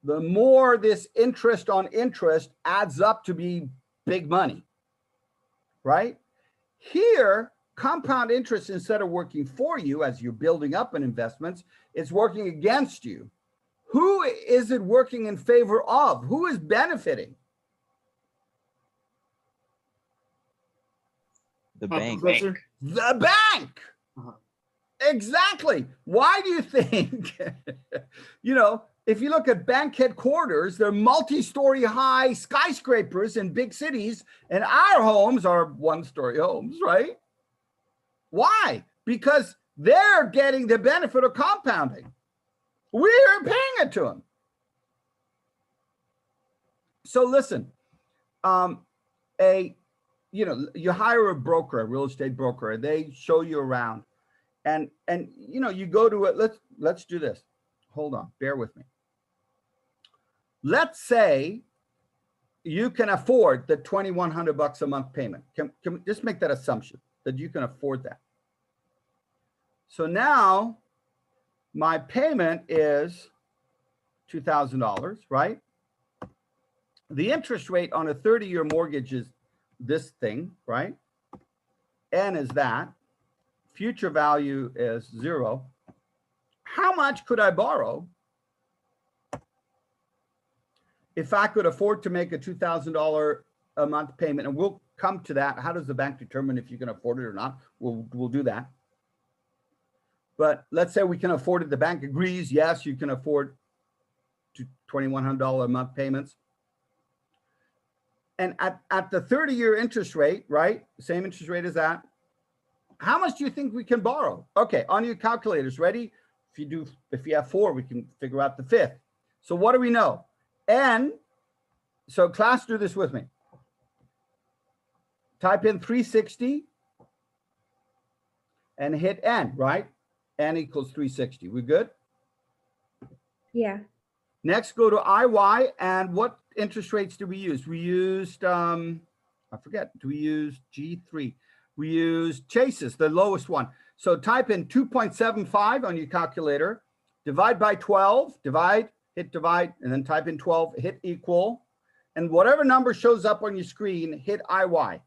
the more this interest on interest adds up to be big money, right? Here, compound interest, instead of working for you as you're building up in investments, it's working against you. Who is it working in favor of? Who is benefiting? The bank. Professor? The bank. Exactly. Why do you think, if you look at bank headquarters, they're multi-story high skyscrapers in big cities, and our homes are one-story homes, right? Why? Because they're getting the benefit of compounding. We're paying it to them. So listen, you hire a broker, a real estate broker, and they show you around, and you go to it. Let's do this. Hold on, bear with me. Let's say you can afford the $2,100 a month payment. Can we just make that assumption that you can afford that? So now my payment is $2,000, right? The interest rate on a 30-year mortgage is this thing, right? N is that. Future value is 0. How much could I borrow if I could afford to make a $2,000 a month payment? And we'll come to that. How does the bank determine if you can afford it or not? We'll do that. But let's say we can afford it. The bank agrees, yes, you can afford $2,100 a month payments. And at the 30-year interest rate, right? Same interest rate as that. How much do you think we can borrow? Okay, on your calculators, ready? If you have 4, we can figure out the 5th. So what do we know? N, so class, do this with me. Type in 360 and hit N, right? N equals 360. We good? Yeah. Next, go to IY, and what interest rates do we use? We used, I forget, do we use G3? We used Chase's, the lowest one. So type in 2.75 on your calculator, divide by 12, hit divide, and then type in 12, hit equal, and whatever number shows up on your screen, hit IY.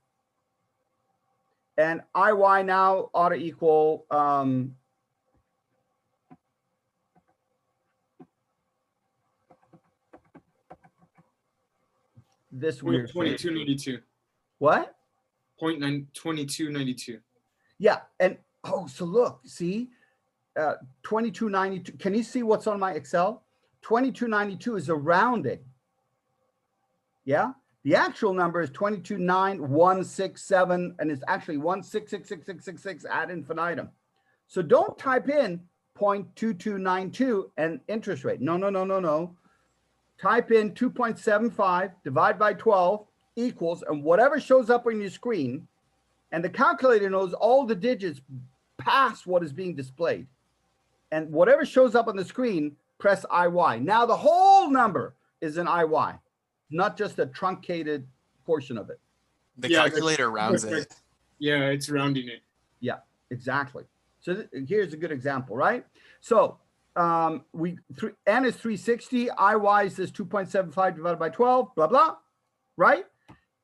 And IY now ought to equal, this weird thing. 2292. What? .2292. Yeah, and oh, so look, see, 2292. Can you see what's on my Excel? 2292 is a rounding. Yeah, the actual number is 229167, and it's actually 1666666 ad infinitum. So don't type in 0.2292 and interest rate. No, no, no, no, no. Type in 2.75 divide by 12 equals, and whatever shows up on your screen, and the calculator knows all the digits past what is being displayed. And whatever shows up on the screen, press IY. Now the whole number is in IY, not just a truncated portion of it. The Yeah, calculator rounds it. Yeah, it's rounding it. Yeah, exactly. So here's a good example, right? So N is 360, IY says 2.75 divided by 12, blah, blah, right?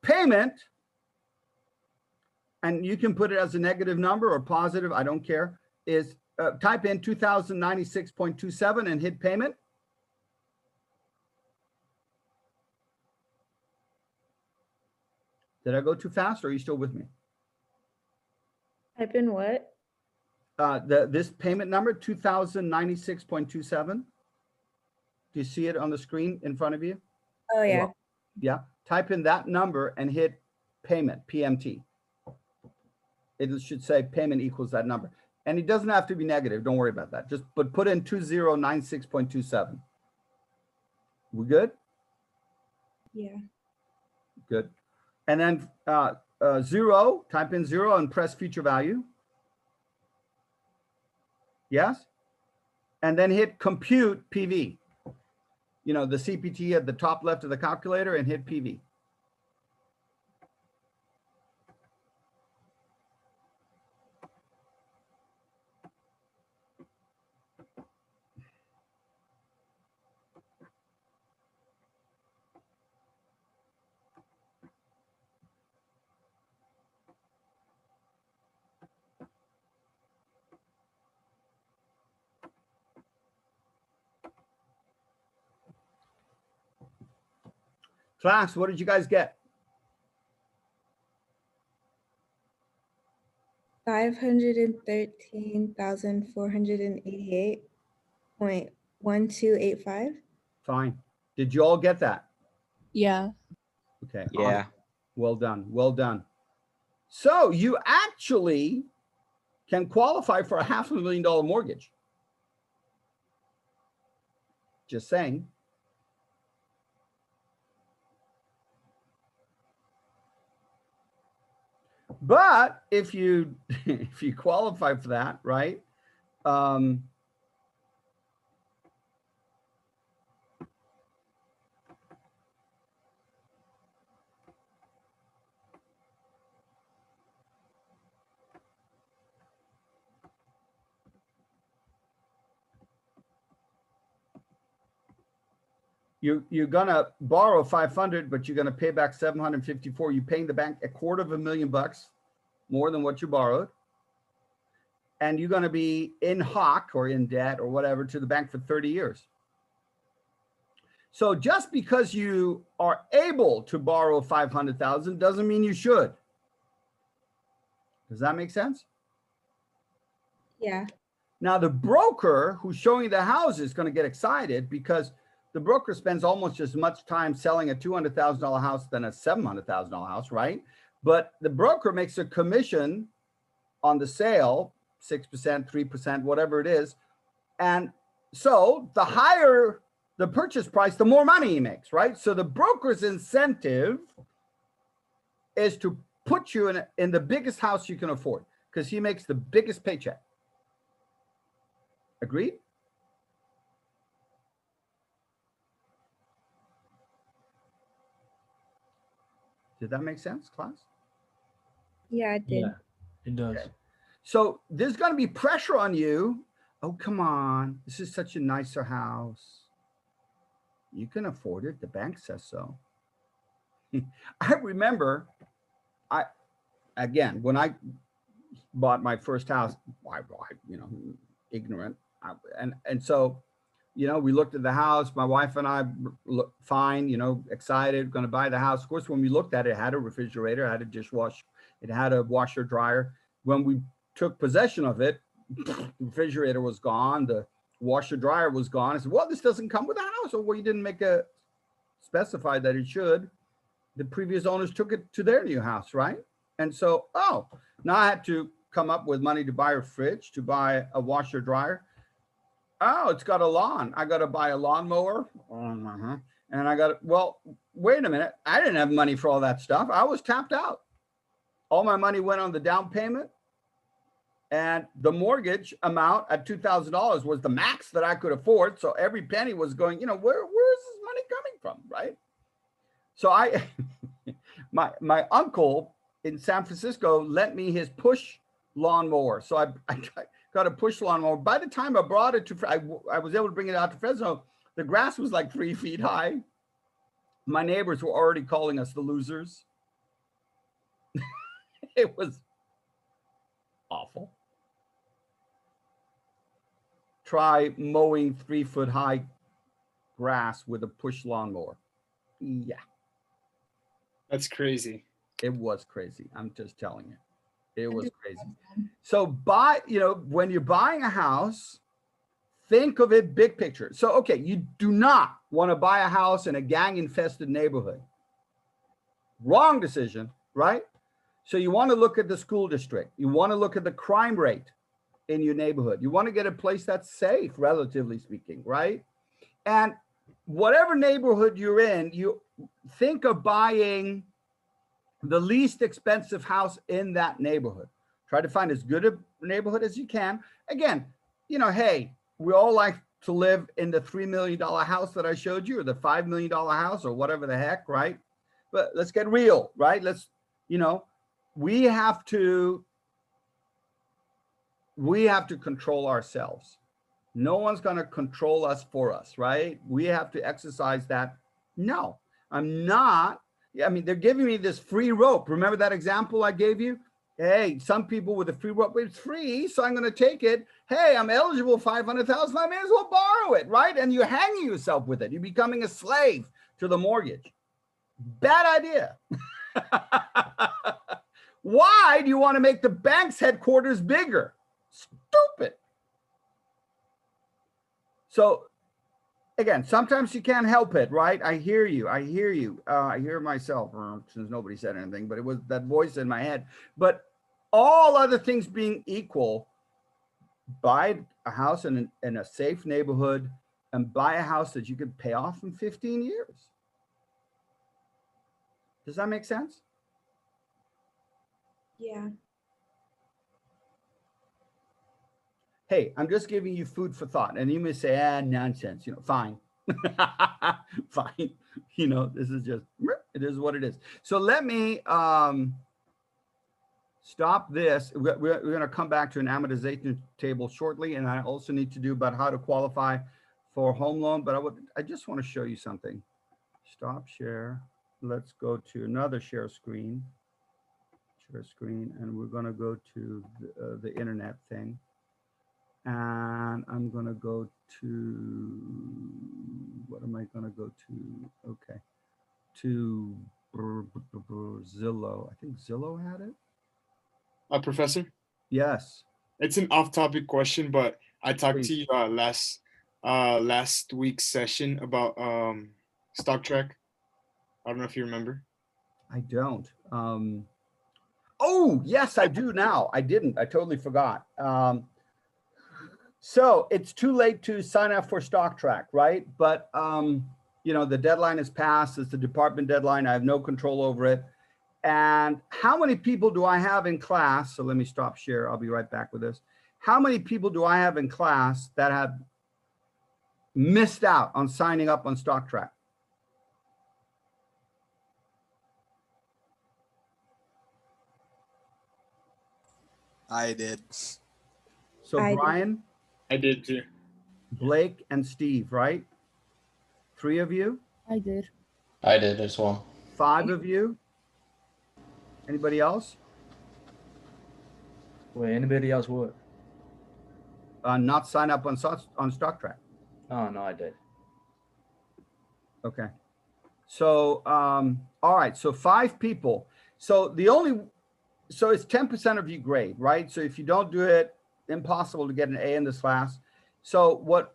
Payment, and you can put it as a negative number or positive, I don't care, is type in 2096.27 and hit payment. Did I go too fast or are you still with me? Type in what? This payment number, 2096.27. Do you see it on the screen in front of you? Oh yeah. Well, yeah. Type in that number and hit payment, PMT. It should say payment equals that number. And it doesn't have to be negative. Don't worry about that. But put in 2096.27. We good? Yeah. Good. And then zero, type in 0 and press future value. Yes? And then hit compute PV. You know, the CPT at the top left of the calculator and hit PV. Class, what did you guys get? 513,488.1285. Fine. Did you all get that? Yeah. Okay. Yeah. Awesome. Well done. Well done. So you actually can qualify for a $500,000 mortgage. Just saying. But if you if you qualify for that, right? You're gonna borrow 500, but you're gonna pay back 754. You're paying the bank $250,000 more than what you borrowed. And you're gonna be in hock or in debt or whatever to the bank for 30 years. So just because you are able to borrow 500,000 doesn't mean you should. Does that make sense? Yeah. Now the broker who's showing the house is going to get excited because the broker spends almost as much time selling a $200,000 house than a $700,000 house, right? But the broker makes a commission on the sale, 6%, 3%, whatever it is. And so the higher the purchase price, the more money he makes, right? So the broker's incentive is to put you in the biggest house you can afford because he makes the biggest paycheck. Agreed? Did that make sense, class? Yeah, it did. Yeah, it does. Okay. So there's going to be pressure on you. Oh, come on. This is such a nicer house. You can afford it. The bank says so. I remember, when I bought my first house, ignorant. And so You know, we looked at the house. My wife and I look fine, you know, excited, going to buy the house. Of course, when we looked at it, it had a refrigerator, it had a dishwasher, it had a washer dryer. When we took possession of it, the refrigerator was gone, the washer dryer was gone. I said, well, this doesn't come with the house. Or well, you didn't make a specify that it should. The previous owners took it to their new house, right? And so, oh, now I had to come up with money to buy a fridge, to buy a washer dryer. Oh, it's got a lawn. I got to buy a lawnmower. And I got, well, wait a minute. I didn't have money for all that stuff. I was tapped out. All my money went on the down payment. And the mortgage amount at $2,000 was the max that I could afford. So every penny was going, you know, where is this money coming from, right? So my uncle in San Francisco lent me his push lawnmower. So I got a push lawnmower. By the time I brought it to, I was able to bring it out to Fresno. The grass was like 3 feet high. My neighbors were already calling us the losers. It was awful. Try mowing 3 foot high grass with a push lawnmower. Yeah. That's crazy. It was crazy. I'm just telling you. It was crazy. So when you're buying a house, think of it big picture. So, okay, you do not want to buy a house in a gang infested neighborhood. Wrong decision, right? So you want to look at the school district. You want to look at the crime rate in your neighborhood. You want to get a place that's safe, relatively speaking, right? And whatever neighborhood you're in, you think of buying the least expensive house in that neighborhood. Try to find as good a neighborhood as you can. Again, you know, hey, we all like to live in the $3 million house that I showed you, or the $5 million house, or whatever the heck, right? But let's get real, right? Let's, you know, we have to control ourselves. No one's going to control us for us, right? We have to exercise that. No, I'm not. I mean, they're giving me this free rope. Remember that example I gave you? Hey, some people with a free rope, it's free, so I'm going to take it. Hey, I'm eligible $500,000. I may as well borrow it, right? And you're hanging yourself with it. You're becoming a slave to the mortgage. Bad idea. Why do you want to make the bank's headquarters bigger? Stupid. So again, sometimes you can't help it, right? I hear you. I hear myself, since nobody said anything, but it was that voice in my head. But all other things being equal, buy a house in a safe neighborhood and buy a house that you could pay off in 15 years. Does that make sense? Yeah. Hey, I'm just giving you food for thought. And you may say, nonsense, you know, fine. Fine. You know, this is just, it is what it is. So let me stop this. We're going to come back to an amortization table shortly. And I also need to do about how to qualify for home loan. But I just want to show you something. Stop share. Let's go to another share screen. Share screen. And we're going to go to the internet thing. And I'm going to go to, what am I going to go to? Okay. To Zillow. I think Zillow had it. Professor? Yes. It's an off-topic question, but I talked Please. to you last week's session about stock track. I don't know if you remember. I don't. Oh, yes, I do now. I didn't. I totally forgot. So it's too late to sign up for stock track, right? But, you know, the deadline is passed. It's the department deadline. I have no control over it. And how many people do I have in class? So let me stop share. I'll be right back with this. How many people do I have in class that have missed out on signing up on stock track? I did. So I did. Brian, I did too. Blake, and Steve, right? 3 of you? I did. I did as well. 5 of you? Anybody else? Wait, anybody else what? Not sign up on stock track. Oh, no, I did. Okay. So, all right. So 5 people. So so it's 10% of your grade, right? So if you don't do it, impossible to get an A in this class. So what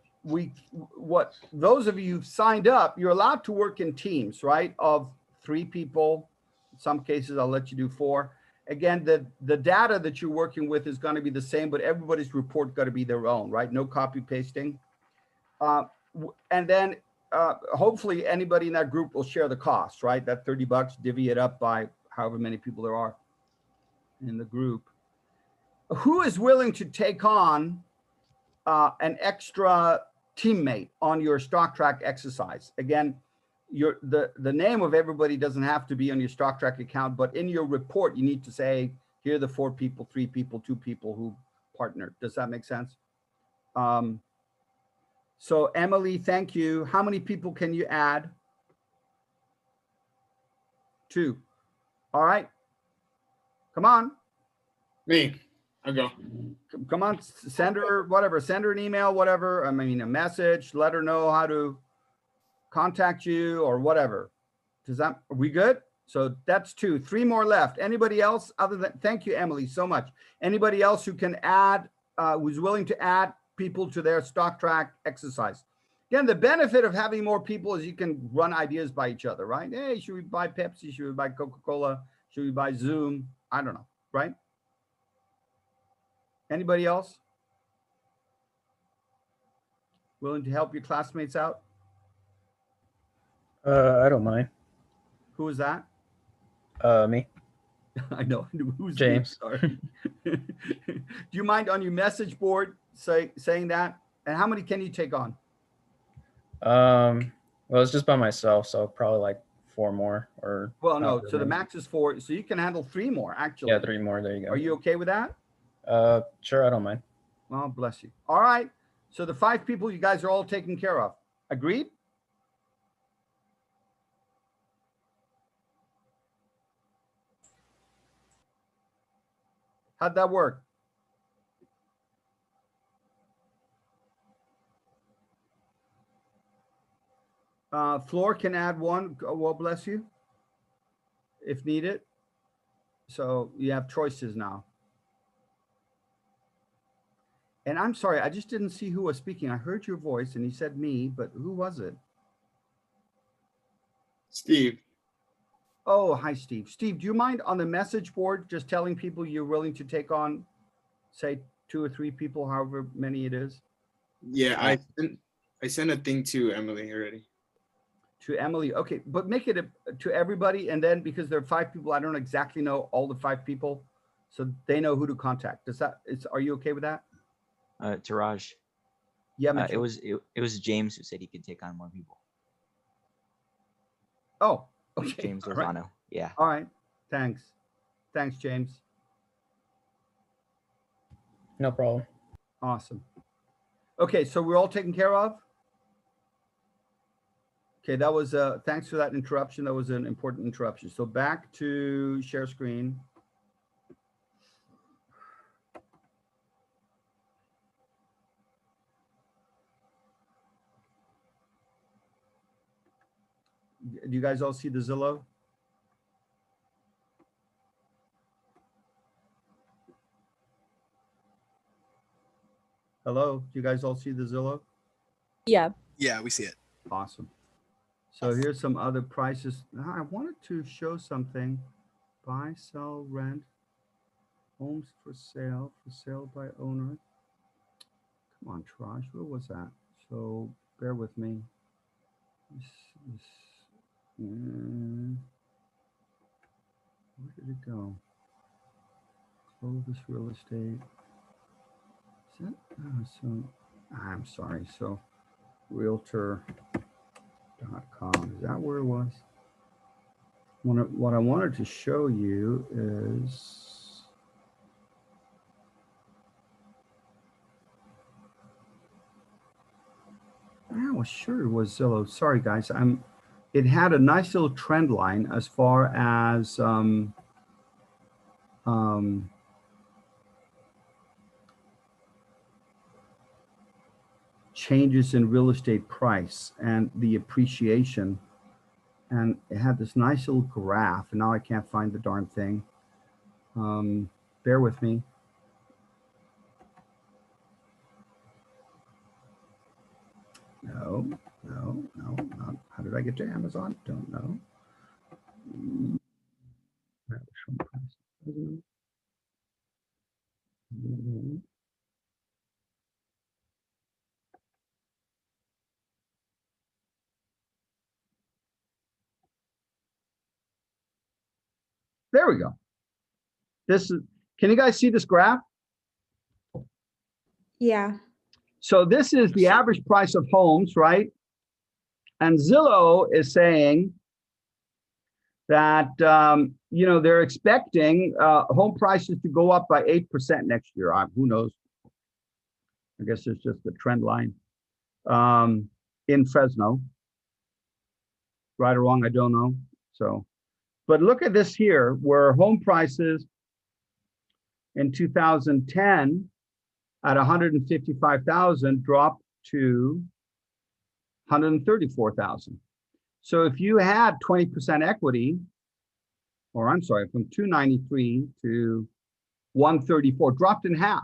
those of you who've signed up, you're allowed to work in teams, right? Of 3 people. In some cases, I'll let you do 4. Again, the data that you're working with is going to be the same, but everybody's report got to be their own, right? No copy pasting. And then hopefully anybody in that group will share the cost, right? That $30, divvy it up by however many people there are in the group. Who is willing to take on an extra teammate on your stock track exercise? Again, the name of everybody doesn't have to be on your stock track account, but in your report, you need to say, here are the 4 people, 3 people, 2 people who partnered. Does that make sense? So Emily, thank you. How many people can you add? 2. All right. Come on. Me. I'll go. Come on, send her whatever, send her an email, whatever. I mean, a message, let her know how to contact you or whatever. Are we good? So that's 2, 3 more left. Anybody else other than, thank you, Emily, so much. Anybody else who can add, who's willing to add people to their stock track exercise? Again, the benefit of having more people is you can run ideas by each other, right? Hey, should we buy Pepsi? Should we buy Coca-Cola? Should we buy Zoom? I don't know, right? Anybody else willing to help your classmates out? I don't mind. Who is that? Me. I know. Who's James. Me? Sorry. Do you mind on your message board saying that? And how many can you take on? Well, it's just by myself, so probably like 4 more or. Well, no. however So the many. max is 4. So you can handle 3 more, actually. Yeah, 3 more. There you go. Are you okay with that? Sure, I don't mind. Well, bless you. All right. So the 5 people you guys are all taken care of. Agreed? How'd that work? Floor can add 1. Well, bless you, if needed. So you have choices now. And I'm sorry, I just didn't see who was speaking. I heard your voice and he said me, but who was it? Steve. Oh, hi, Steve. Steve, do you mind on the message board just telling people you're willing to take on, say, 2 or 3 people, however many it is? Yeah, I sent a thing to Emily already. To Emily. Okay, but make it to everybody. And then because there are 5 people, I don't exactly know all the 5 people. So they know who to contact. Are you okay with that? Taraj. Yeah, it was James who said he could take on more people. Oh, okay. James All Lozano. right. Yeah. All right. Thanks, James. No problem. Awesome. Okay, so we're all taken care of. Okay, that was thanks for that interruption. That was an important interruption. So back to share screen. Do you guys all see the Zillow? Hello, do you guys all see the Zillow? Yeah. Yeah, we see it. Awesome. So here's some other prices. Now, I wanted to show something. Buy, sell, rent, homes for sale by owner. Come on, Traj, where was that? So bear with me. Where did it go? Clovis Real Estate. Is that, I'm sorry. So realtor.com. Is that where it was? What I wanted to show you is I was sure it was Zillow. Sorry, guys. It had a nice little trend line as far as changes in real estate price and the appreciation. And it had this nice little graph, and now I can't find the darn thing. Bear with me. No. How did I get to Amazon? Don't know. There we go. This is, can you guys see this graph? Yeah. So this is the average price of homes, right? And Zillow is saying that, they're expecting home prices to go up by 8% next year. Who knows? I guess it's just the trend line in Fresno. Right or wrong, I don't know. So, but look at this here, where home prices in 2010 at 155,000 dropped to 134,000. So if you had 20% equity, or I'm sorry, from 293 to 134, dropped in half.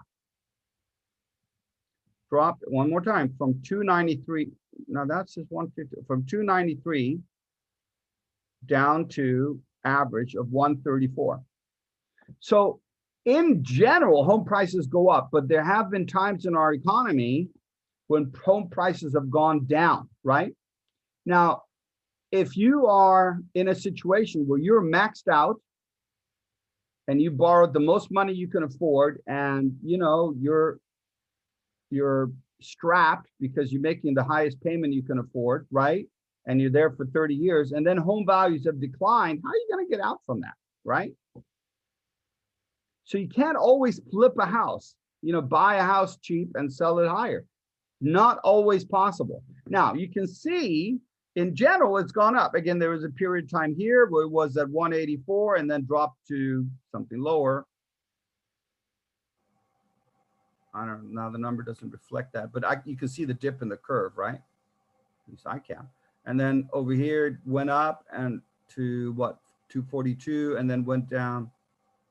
Dropped one more time from 293. Now that's just 150 from 293 down to average of 134. So in general, home prices go up, but there have been times in our economy when home prices have gone down, right? Now, if you are in a situation where you're maxed out and you borrowed the most money you can afford, and you're strapped because you're making the highest payment you can afford, right? And you're there for 30 years, and then home values have declined, how are you going to get out from that, right? So you can't always flip a house, buy a house cheap and sell it higher. Not always possible. Now, you can see in general, it's gone up. Again, there was a period of time here where it was at 184 and then dropped to something lower. I don't know, now the number doesn't reflect that, but you can see the dip in the curve, right? At least I can. And then over here, it went up and to what, 242, and then went down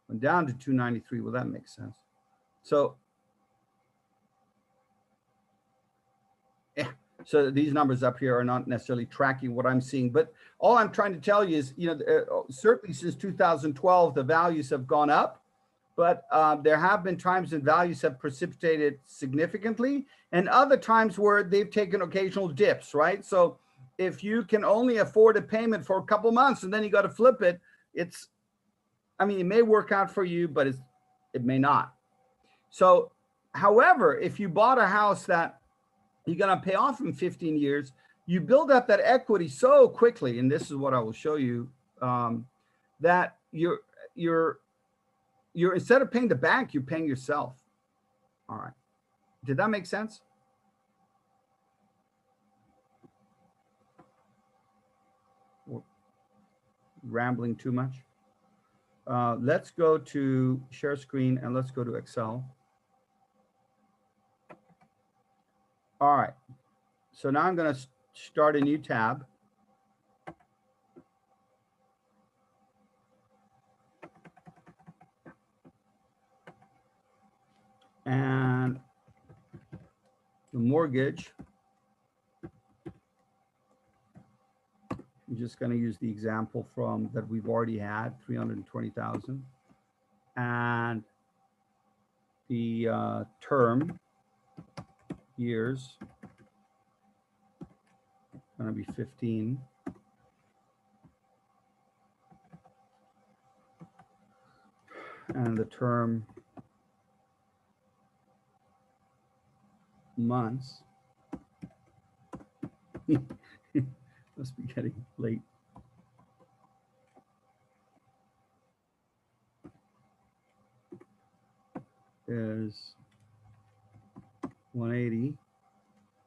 to 293. Well, that makes sense. So, yeah. So these numbers up here are not necessarily tracking what I'm seeing, but all I'm trying to tell you is, certainly since 2012, the values have gone up, but there have been times when values have precipitated significantly, and other times where they've taken occasional dips, right? So if you can only afford a payment for a couple months and then you got to flip it, it may work out for you, but it may not. So, however, if you bought a house that you're going to pay off in 15 years, you build up that equity so quickly, and this is what I will show you, that you're instead of paying the bank, you're paying yourself. All right. Did that make sense? Rambling too much? Let's go to share screen and let's go to Excel. All right. So now I'm going to start a new tab. And the mortgage, I'm just going to use the example that we've already had, 320,000. And the term years going to be 15. And the term months must be getting late. Is 180,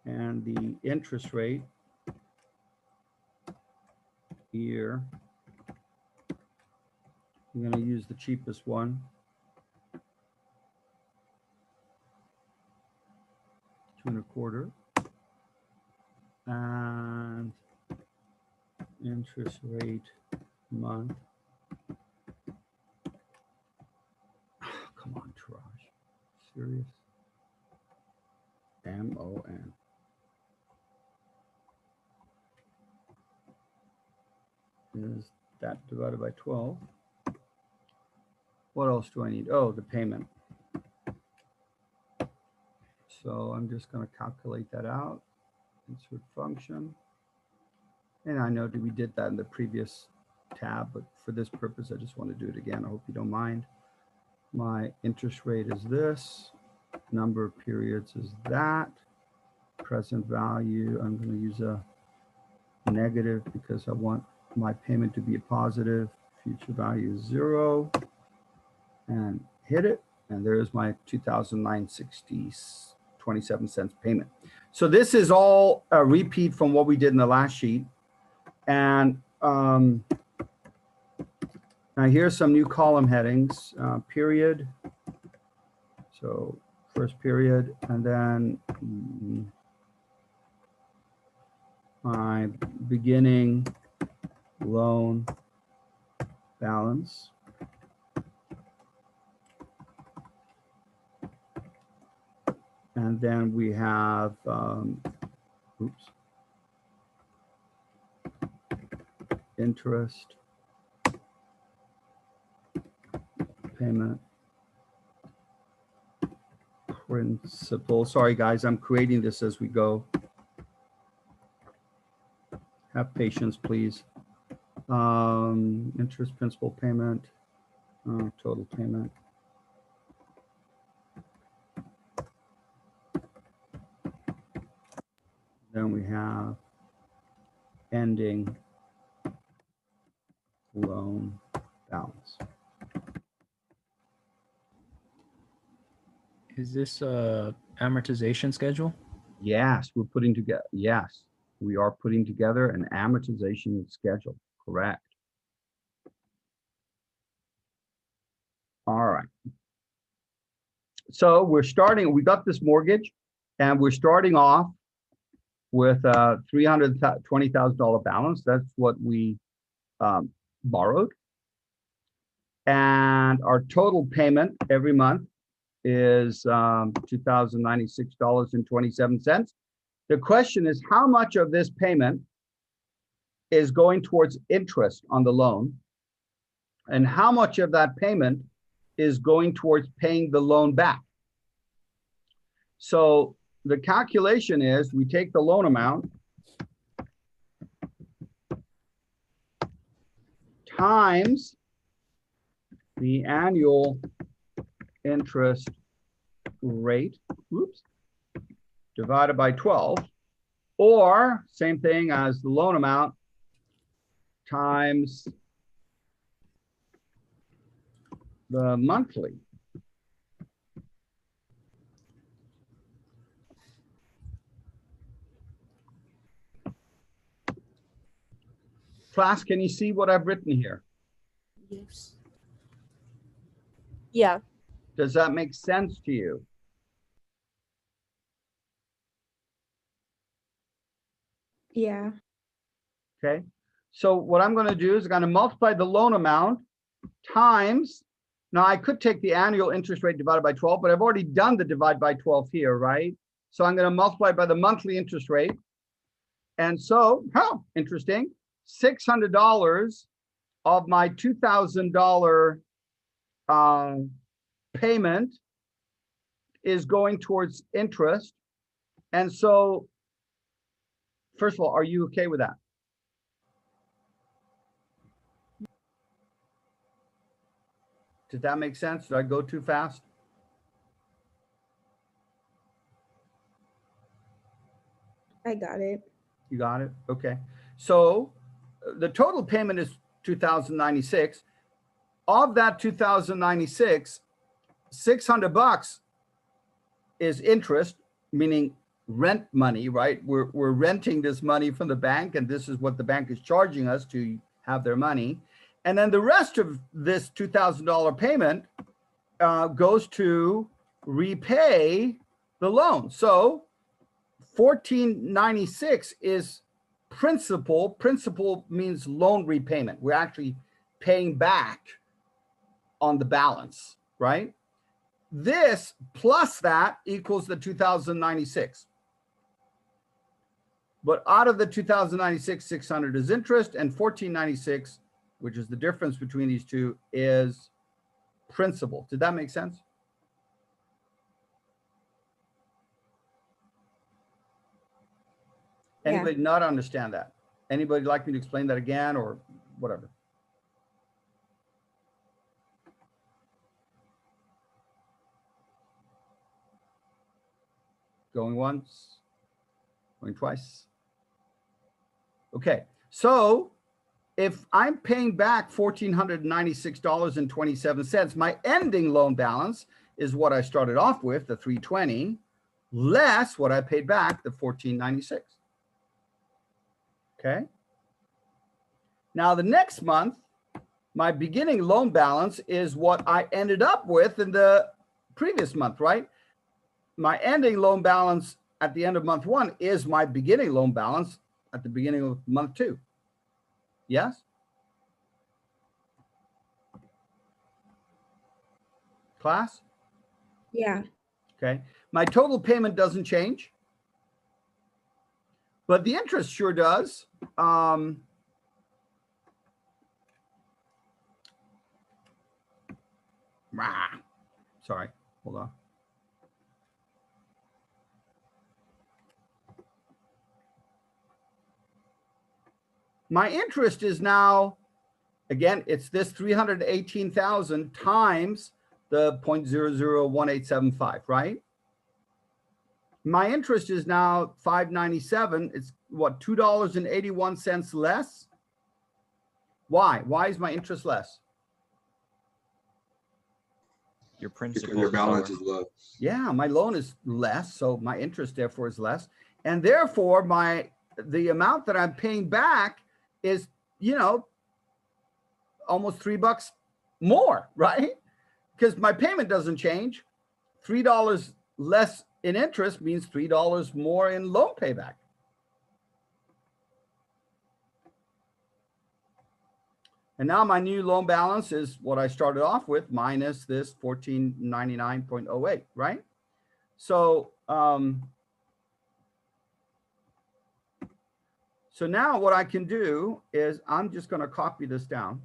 and the interest rate year, I'm going to use the cheapest one, 2.25. And interest rate month. Come on, Taraj. Serious? MON. Is that divided by 12? What else do I need? Oh, the payment. So I'm just going to calculate that out. Insert function. And I know that we did that in the previous tab, but for this purpose, I just want to do it again. I hope you don't mind. My interest rate is this. Number of periods is that. Present value, I'm going to use a negative because I want my payment to be a positive. Future value is 0. And hit it. And there's my 2009.27 cents payment. So this is all a repeat from what we did in the last sheet. And now here's some new column headings, period. So first period, and then my beginning loan balance. And then we have, oops, interest, payment, principal. Sorry, guys, I'm creating this as we go. Have patience, please. Interest, principal, payment, total payment. Then we have ending loan balance. Is this a amortization schedule? Yes, we're putting together. Yes, we are putting together an amortization schedule. Correct. All right. So we're starting. We got this mortgage, and we're starting off with a $320,000 balance. That's what we borrowed, and our total payment every month is $2,096.27. The question is, how much of this payment is going towards interest on the loan, and how much of that payment is going towards paying the loan back? So the calculation is we take the loan amount times the annual interest rate, oops, divided by 12, or same thing as the loan amount times the monthly. Class, can you see what I've written here? Yes. Yeah. Does that make sense to you? Yeah. Okay. So what I'm going to do is I'm going to multiply the loan amount times, now I could take the annual interest rate divided by 12, but I've already done the divide by 12 here, right? So I'm going to multiply by the monthly interest rate. And so, interesting, $600 of my $2,000 payment is going towards interest. And so, first of all, are you okay with that? Did that make sense? Did I go too fast? I got it. You got it? Okay. So the total payment is $2,096. Of that $2,096, $600 is interest, meaning rent money, right? We're renting this money from the bank, and this is what the bank is charging us to have their money. And then the rest of this $2,000 payment goes to repay the loan. So 1496 is principal. Principal means loan repayment. We're actually paying back on the balance, right? This plus that equals the 2096. But out of the 2096, 600 is interest, and 1496, which is the difference between these two, is principal. Did that make sense? Yeah. Anybody not understand that? Anybody like me to explain that again or whatever? Going once, going twice. Okay, so if I'm paying back $1,496.27, my ending loan balance is what I started off with, the 320, less what I paid back, the 1496. Okay. Now the next month, my beginning loan balance is what I ended up with in the previous month, right? My ending loan balance at the end of month 1 is my beginning loan balance at the beginning of month 2. Yes? Class? Yeah. Okay. My total payment doesn't change, but the interest sure does. Sorry, hold on. My interest is now, again, it's this 318,000 times the 0.001875, right? My interest is now 597. It's what, $2.81 less? Why? Why is my interest less? Your Because principal your is balance lower. is low. Yeah, my loan is less, so my interest therefore is less. And therefore the amount that I'm paying back is, you know, almost $3 more, right? Because my payment doesn't change. $3 less in interest means $3 more in loan payback. And now my new loan balance is what I started off with minus this 1499.08, right? So, so now what I can do is I'm just going to copy this down.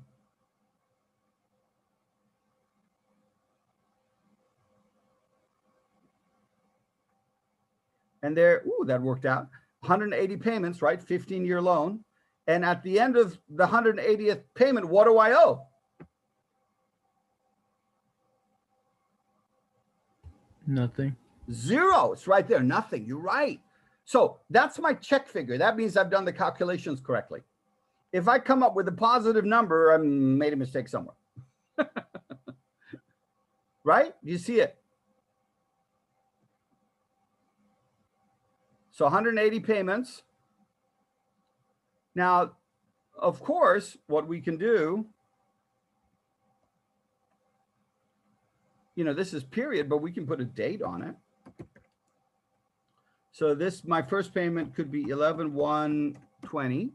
And there, ooh, that worked out. 180 payments, right? 15-year loan. And at the end of the 180th payment, what do I owe? Nothing. Zero. It's right there. Nothing. You're right. So that's my check figure. That means I've done the calculations correctly. If I come up with a positive number, I made a mistake somewhere. Right? Do you see it? So 180 payments. Now, of course, what we can do, you know, this is period, but we can put a date on it. So this, my first payment could be 11/1/20.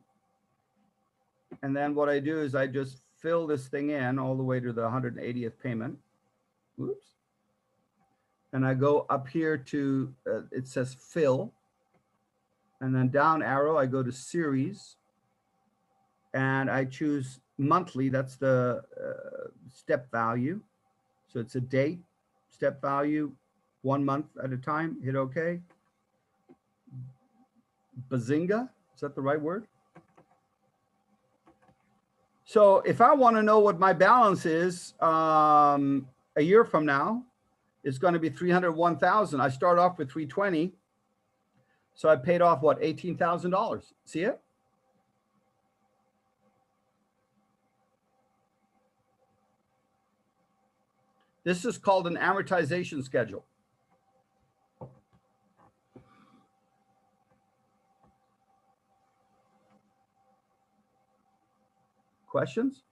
And then what I do is I just fill this thing in all the way to the 180th payment. Oops. And I go up here to, it says fill. And then down arrow, I go to series. And I choose monthly. That's the step value. So it's a date, step value, 1 month at a time. Hit OK. Bazinga. Is that the right word? So if I want to know what my balance is a year from now, it's going to be 301,000. I start off with 320. So I paid off what, $18,000. See it? This is called an amortization schedule. Questions?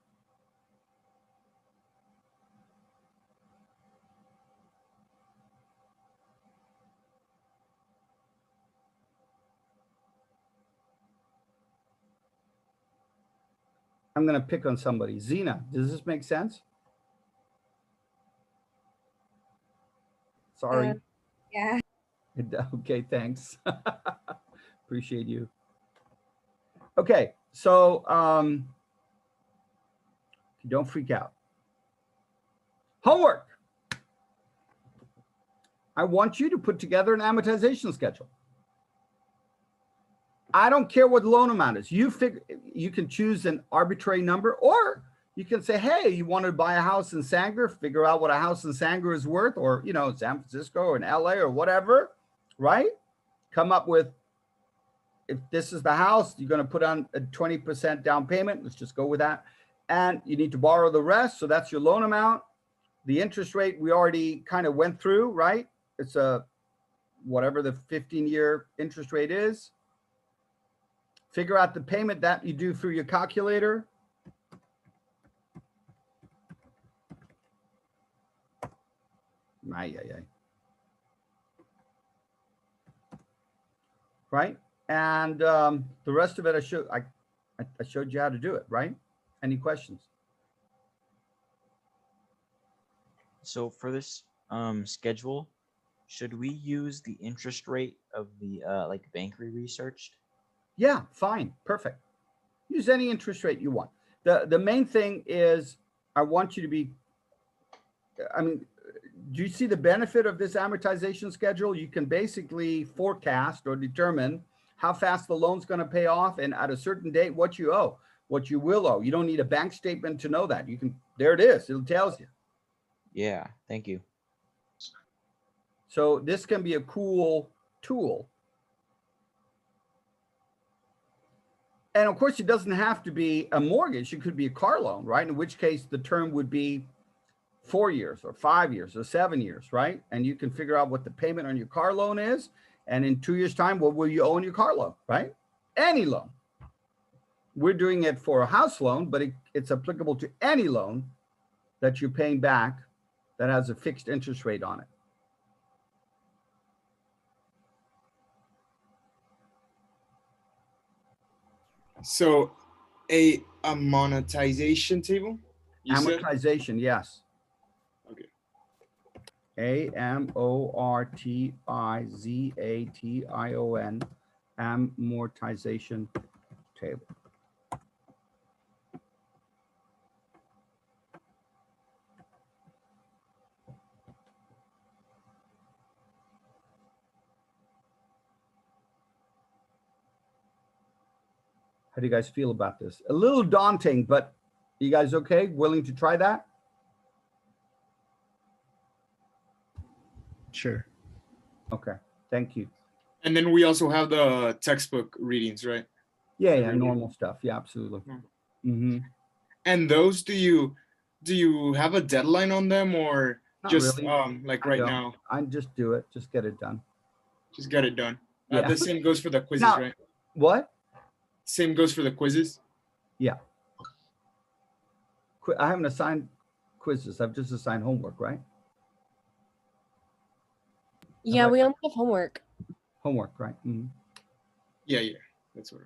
I'm going to pick on somebody. Zena, does this make sense? Sorry. Yeah. Okay, thanks. Appreciate you. Okay, so don't freak out. Homework. I want you to put together an amortization schedule. I don't care what the loan amount is. You can choose an arbitrary number, or you can say, hey, you want to buy a house in Sanger, figure out what a house in Sanger is worth, or, you know, San Francisco or in LA or whatever, right? Come up with, if this is the house, you're going to put on a 20% down payment. Let's just go with that. And you need to borrow the rest. So that's your loan amount. The interest rate we already kind of went through, right? It's a whatever the 15-year interest rate is. Figure out the payment that you do through your calculator. Right? And the rest of it, I showed you how to do it, right? Any questions? So for this schedule, should we use the interest rate of the like bank we researched? Yeah, fine, perfect. Use any interest rate you want. The main thing is I want you to be, I mean, do you see the benefit of this amortization schedule? You can basically forecast or determine how fast the loan's going to pay off, and at a certain date, what you owe, what you will owe. You don't need a bank statement to know that. You can, there it is. It tells you. Yeah, thank you. So this can be a cool tool. And of course, it doesn't have to be a mortgage. It could be a car loan, right? In which case the term would be 4 years or 5 years or 7 years, right? And you can figure out what the payment on your car loan is. And in 2 years' time, what will you owe on your car loan, right? Any loan. We're doing it for a house loan, but it's applicable to any loan that you're paying back that has a fixed interest rate on it. So a monetization table? You said? Amortization, yes. Okay. Amortization, amortization table. How do you guys feel about this? A little daunting, but you guys okay? Willing to try that? Sure. Okay, thank you. And then we also have the textbook readings, right? Yeah, yeah, normal stuff. Yeah, absolutely. Mm-hmm. And those, do you have a deadline on them, or Not just really. like I right don't. now? I just do it. Just get it done. Just get it done. Yeah. The same goes for the quizzes, Now, right? what? Same goes for the quizzes. Yeah. I haven't assigned quizzes. I've just assigned homework, right? Yeah, we only have homework. Homework, right? Mm-hmm. Yeah, that's what.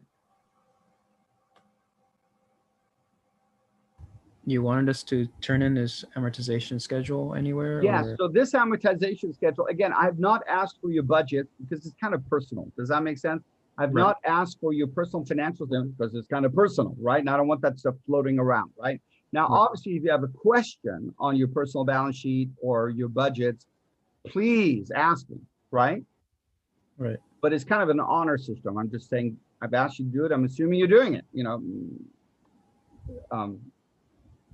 You wanted us to turn in this amortization schedule anywhere? Yeah, or- so this amortization schedule, again, I have not asked for your budget because it's kind of personal. Does that make sense? I've Right. not asked for your personal financials because it's kind of personal, right? And I don't want that stuff floating around, right? Now, Right. obviously, if you have a question on your personal balance sheet or your budgets, please ask me, right? Right. But it's kind of an honor system. I'm just saying, I've asked you to do it. I'm assuming you're doing it, you know. And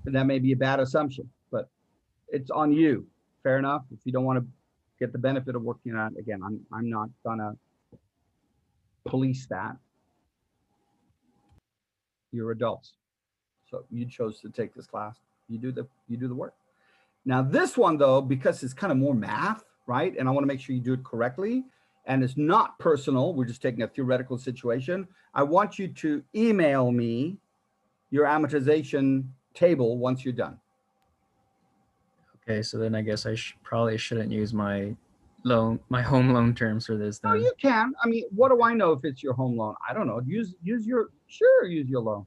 that may be a bad assumption, but it's on you. Fair enough. If you don't want to get the benefit of working on it, again, I'm not gonna police that. You're adults, so you chose to take this class. You do the work. Now this one though, because it's kind of more math, right? And I want to make sure you do it correctly, and it's not personal. We're just taking a theoretical situation. I want you to email me your amortization table once you're done. Okay, so then I guess I probably shouldn't use my home loan terms for this Oh, then. you can. I mean, what do I know if it's your home loan? I don't know. Use your loan.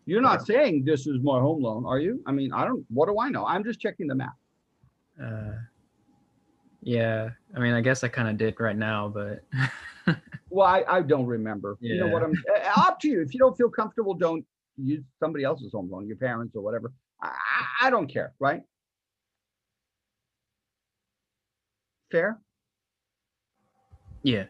You're not saying this is my home loan, are you? I mean, what do I know? I'm just checking the map. Yeah, I mean, I guess I kind of did right now, but Well, I don't remember. You know what up to you. If you don't feel comfortable, don't use somebody else's home loan, your parents or whatever. I don't care, right? Fair? yeah,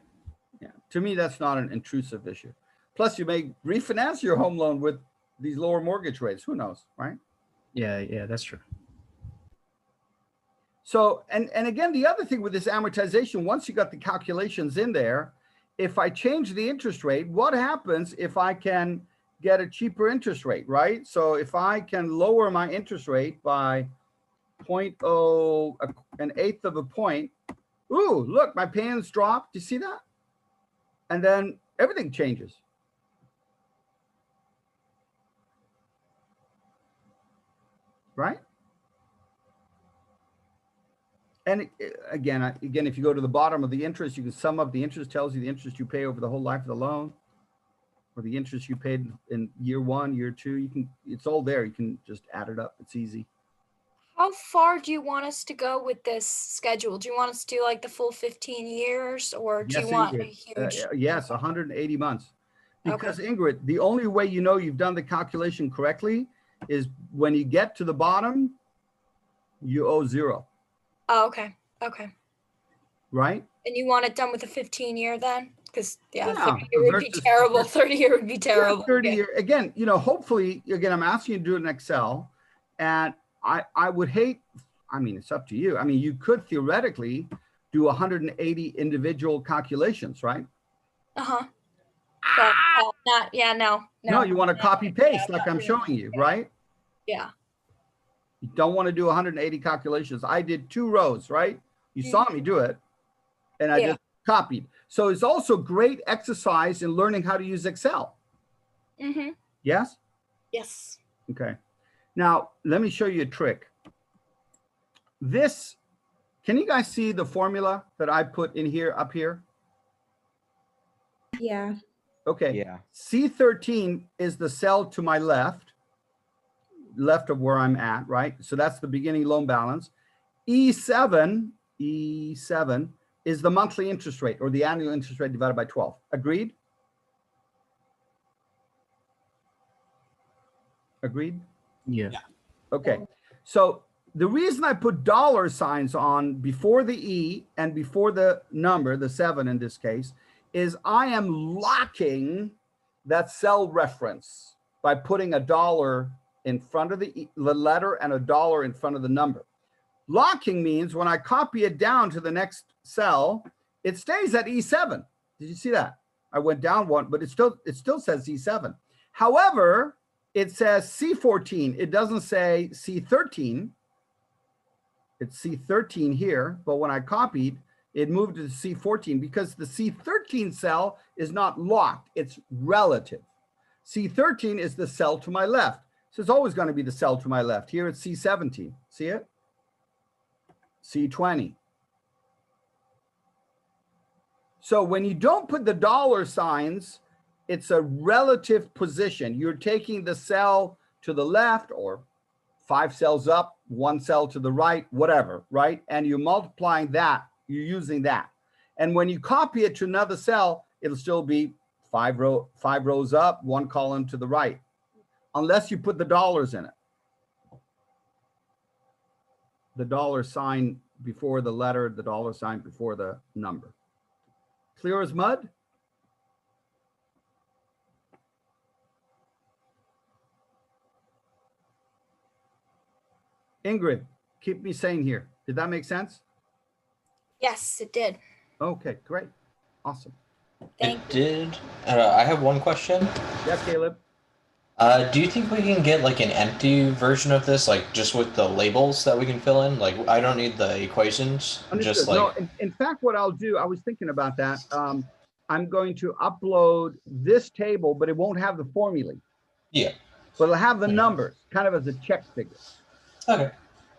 Yeah. To me, that's not an intrusive issue. Plus, you may refinance your home loan with these lower mortgage rates. Who knows, right? yeah, that's true. So, and again, the other thing with this amortization, once you got the calculations in there, if I change the interest rate, what happens if I can get a cheaper interest rate, right? So if I can lower my interest rate by 0.0, an eighth of a point, ooh, look, my payments drop. Do you see that? And then everything changes. Right? And again, if you go to the bottom of the interest, you can sum up the interest, tells you the interest you pay over the whole life of the loan, or the interest you paid in year 1, year 2. It's all there. You can just add it up. It's easy. How far do you want us to go with this schedule? Do you want us to do like the full 15 years, or do you want a huge? Yes, 180 months. Because Ingrid, the only way you know you've done the calculation correctly is when you get to the bottom, you owe 0. Oh, okay. Okay. Right? And you want it done with a 15-year then? Because 30 Yeah, year would be terrible. 30 year would be terrible. 30 year. Again, hopefully, again, I'm asking you to do it in Excel. And I would hate, I mean, it's up to you. I mean, you could theoretically do 180 individual calculations, right? Uh-huh. But not, yeah, no. No, you want to copy paste like I'm showing you, right? Yeah. You don't want to do 180 calculations. I did 2 rows, right? You saw me do it, and I just copied. So it's also great exercise in learning how to use Excel. Mm-hmm. Yes? Yes. Okay. Now, let me show you a trick. This, can you guys see the formula that I put in here, up here? Yeah. Okay. Yeah. C13 is the cell to my left of where I'm at, right? So that's the beginning loan balance. E7 is the monthly interest rate, or the annual interest rate divided by 12. Agreed? Agreed? Yeah. Okay. So the reason I put dollar signs on before the E and before the number, the 7 in this case, is I am locking that cell reference by putting a dollar in front of the letter and a dollar in front of the number. Locking means when I copy it down to the next cell, it stays at E7. Did you see that? I went down 1, but it still says E7. However, it says C14. It doesn't say C13. It's C13 here, but when I copied, it moved to C14 because the C13 cell is not locked. It's relative. C13 is the cell to my left. So it's always going to be the cell to my left. Here it's C17. See it? C20. So when you don't put the dollar signs, it's a relative position. You're taking the cell to the left or 5 cells up, 1 cell to the right, whatever, right? And you're multiplying that, you're using that. And when you copy it to another cell, it'll still be 5 rows up, 1 column to the right, unless you put the dollars in it. The dollar sign before the letter, the dollar sign before the number. Clear as mud? Ingrid, keep me sane here. Did that make sense? Yes, it did. Okay, great. Awesome. Thank you. Did. I have one question. Yeah, Caleb. Do you think we can get like an empty version of this, like just with the labels that we can fill in? Like, I don't need the equations. Understood. Just like. No, in fact, what I'll do, I was thinking about that. I'm going to upload this table, but it won't have the formulae. Yeah. But it'll have the numbers, kind of as a check figure. Okay.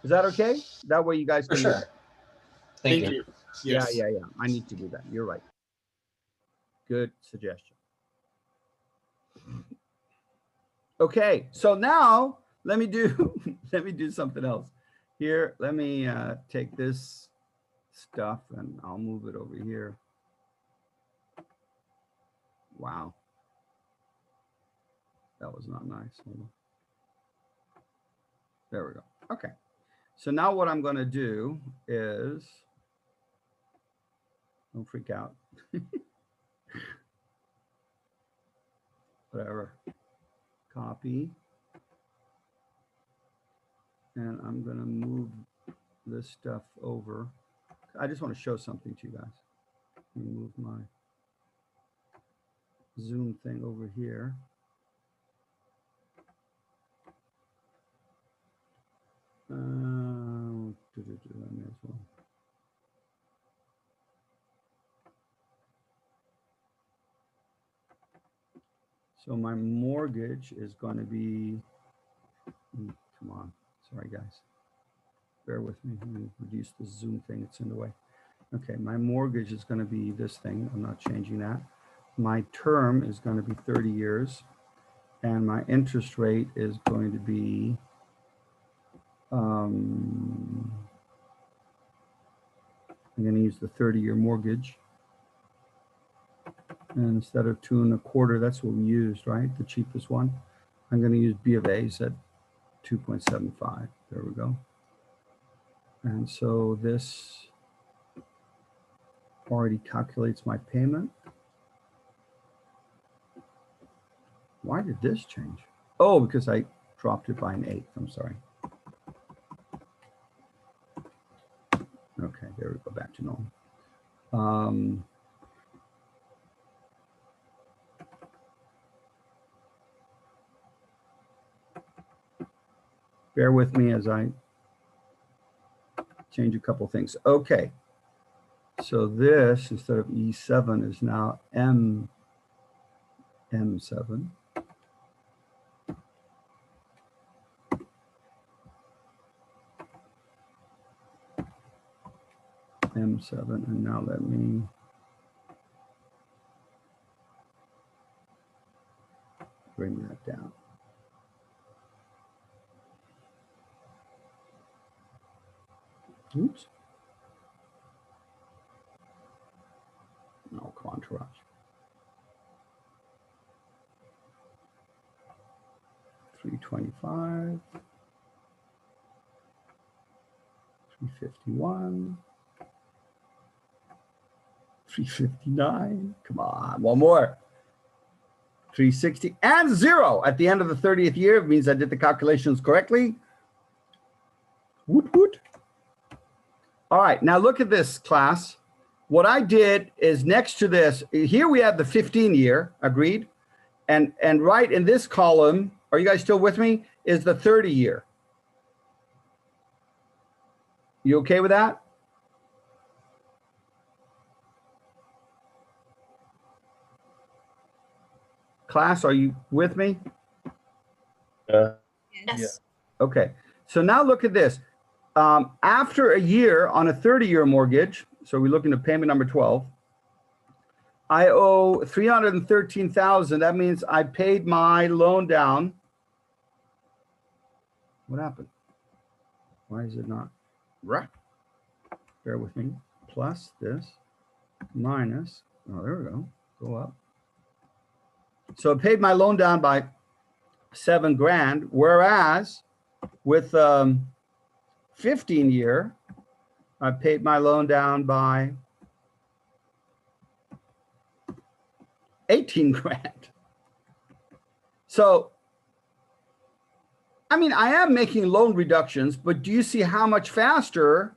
Is that okay? That way you guys can. For sure. Thank you. Yes. Yeah. I need to do that. You're right. Good suggestion. Okay, so now let me do let me do something else. Here, let me take this stuff and I'll move it over here. Wow. That was not nice. Hold on. There we go. Okay. So now what I'm going to do is, don't freak out. Whatever. Copy. And I'm going to move this stuff over. I just want to show something to you guys. Let me move my Zoom thing over here. I may as well. So my mortgage is going to be, come on, sorry guys, bear with me. Let me reduce the Zoom thing, it's in the way. Okay, my mortgage is going to be this thing. I'm not changing that. My term is going to be 30 years, and my interest rate is going to be I'm going to use the 30-year mortgage. And instead of 2 1/4, that's what we used, right? The cheapest one. I'm going to use B of A's at 2.75. There we go. And so this already calculates my payment. Why did this change? Oh, because I dropped it by an 1/8. I'm sorry. Okay, there we go, back to normal. Bear with me as I change a couple things. Okay, so this, instead of E7, is now M7. M7, and now let me bring that down. Oops. No, come on, Taraj. 325. 351. 359. Come on, one more. 360 and 0 at the end of the 30th year. It means I did the calculations correctly. Woot woot. All right, now look at this, class. What I did is next to this, here we have the 15-year, agreed? And right in this column, are you guys still with me, is the 30-year. You okay with that? Class, are you with me? Yes. Okay, so now look at this. After a year on a 30-year mortgage, so we're looking at payment number 12, I owe $313,000. That means I paid my loan down. What happened? Why is it not right? Bear with me. Plus this, minus, oh, there we go, go up. So I paid my loan down by $7 grand, whereas with 15-year, I paid my loan down by 18 grand. So, I mean, I am making loan reductions, but do you see how much faster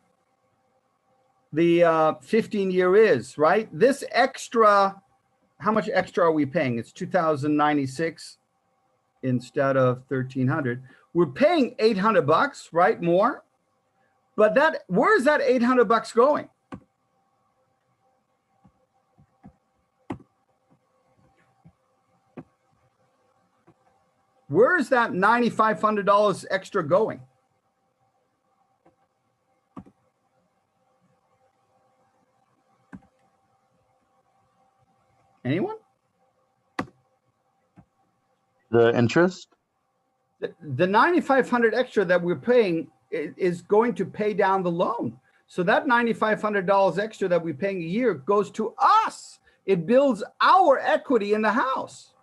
the 15-year is, right? This extra, how much extra are we paying? It's 2,096 instead of 1,300. We're paying $800, right? More. But that, where's that $800 going? Where is that $9,500 extra going? Anyone? The interest? The 9,500 extra that we're paying is going to pay down the loan. So that $9,500 extra that we're paying a year goes to us. It builds our equity in the house.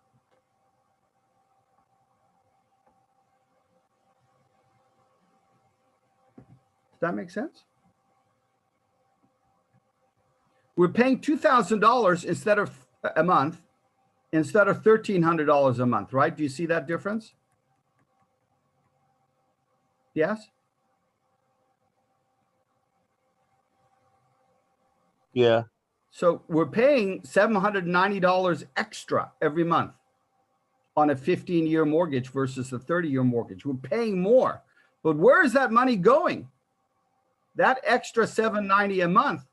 Does that make sense? We're paying $2,000 instead of a month, instead of $1,300 a month, right? Do you see that difference? Yes? Yeah. So we're paying $790 extra every month on a 15-year mortgage versus a 30-year mortgage. We're paying more. But where is that money going? That extra $790 a month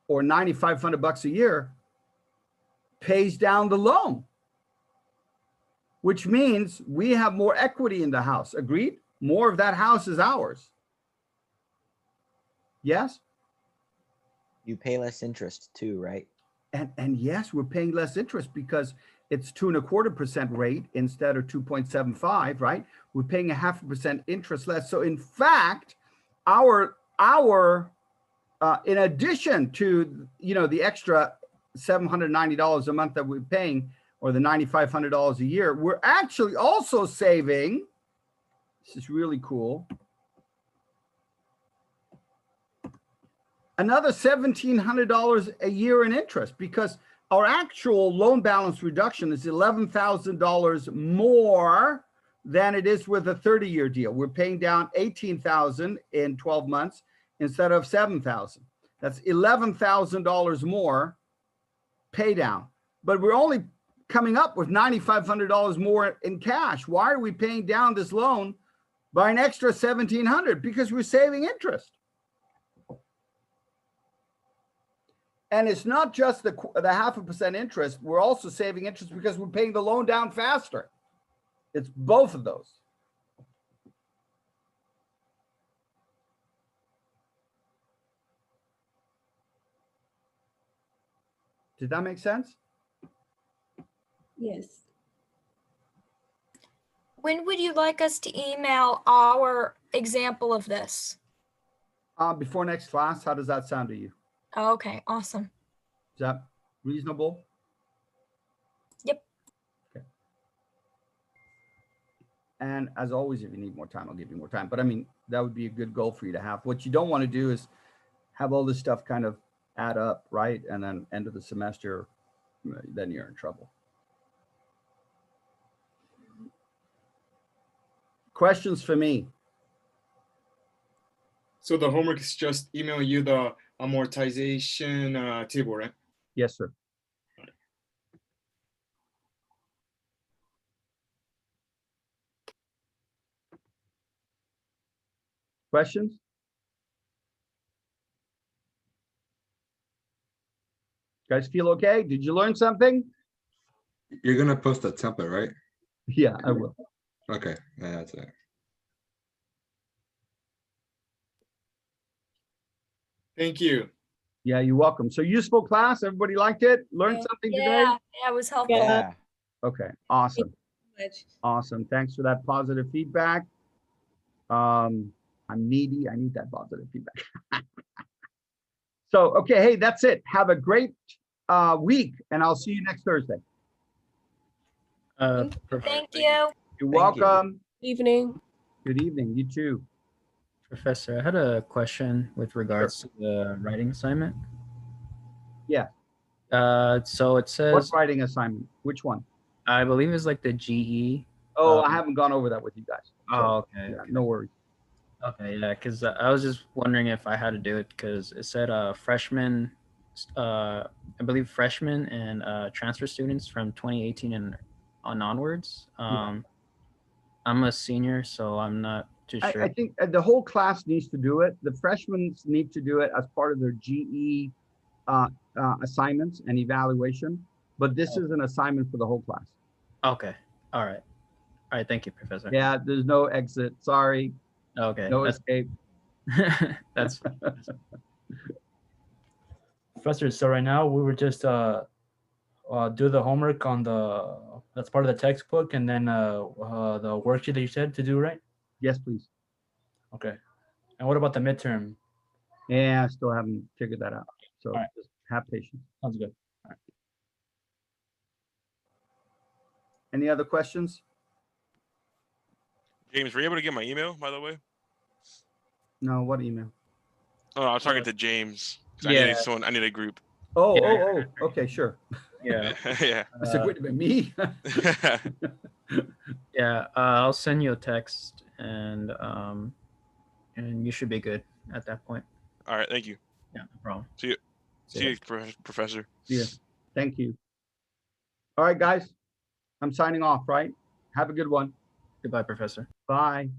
or $9,500 a year pays down the loan, which means we have more equity in the house. Agreed? More of that house is ours. Yes? You pay less interest too, right? And yes, we're paying less interest because it's 2.25% rate instead of 2.75, right? We're paying 0.5% interest less. So in fact, our in addition to, you know, the extra $790 a month that we're paying, or the $9,500 a year, we're actually also saving, this is really cool, another $1,700 a year in interest, because our actual loan balance reduction is $11,000 more than it is with a 30-year deal. We're paying down $18,000 in 12 months instead of $7,000. That's $11,000 more pay down. But we're only coming up with $9,500 more in cash. Why are we paying down this loan by an extra $1,700? Because we're saving interest. And it's not just the 0.5% interest. We're also saving interest because we're paying the loan down faster. It's both of those. Did that make sense? Yes. When would you like us to email our example of this? Before next class, how does that sound to you? Okay, awesome. Is that reasonable? Yep. Okay. And as always, if you need more time, I'll give you more time. But I mean, that would be a good goal for you to have. What you don't want to do is have all this stuff kind of add up, right? And then end of the semester, then you're in trouble. Questions for me? So the homework is just email you the amortization table, right? Yes, sir. Questions? Guys feel okay? Did you learn something? You're gonna post a template, right? Yeah, I will. Okay, yeah, that's it. Thank you. Yeah, you're welcome. So useful class. Everybody liked it? Learned something today? Yeah, it was helpful. Yeah. Okay, awesome. Awesome. Thanks for that positive feedback. I'm needy. I need that positive feedback. So, okay, hey, that's it. Have a great week, and I'll see you next Thursday. Thank you. You're Thank you. welcome. Evening. Good evening. You too. Professor, I had a question with regards to the writing assignment. Yeah. So it What says, writing assignment? Which one? I believe it's like the GE. Oh, I haven't gone over that with you guys. So, Oh, okay. yeah, no worries. Okay, yeah, because I was just wondering if I had to do it because it said freshmen, I believe freshmen and transfer students from 2018 and onwards. I'm a senior, so I'm not too sure. I think the whole class needs to do it. The freshmen need to do it as part of their GE assignments and evaluation, but this is an assignment for the whole class. Okay, all right. All right, thank you, Professor. Yeah, there's no exit. Sorry. Okay. No escape. That's Professor, so right now we were just do the homework on that's part of the textbook, and then the worksheet that you said to do, right? Yes, please. Okay. And what about the midterm? Yeah, I still haven't figured that out. So All right. just have patience. Sounds good. All right. Any other questions? James, were you able to get my email, by the way? No, what email? Oh, no, I was talking to James. 'Cause Yeah. I need a group. Oh, okay, sure. Yeah. Yeah. I said, wait a minute, me? Yeah. I'll send you a text, and you should be good at that point. All right, thank you. Yeah, no problem. See you. See See ya. you, Professor. Yeah, thank you. All right, guys, I'm signing off, right? Have a good one. Goodbye, Professor. Bye.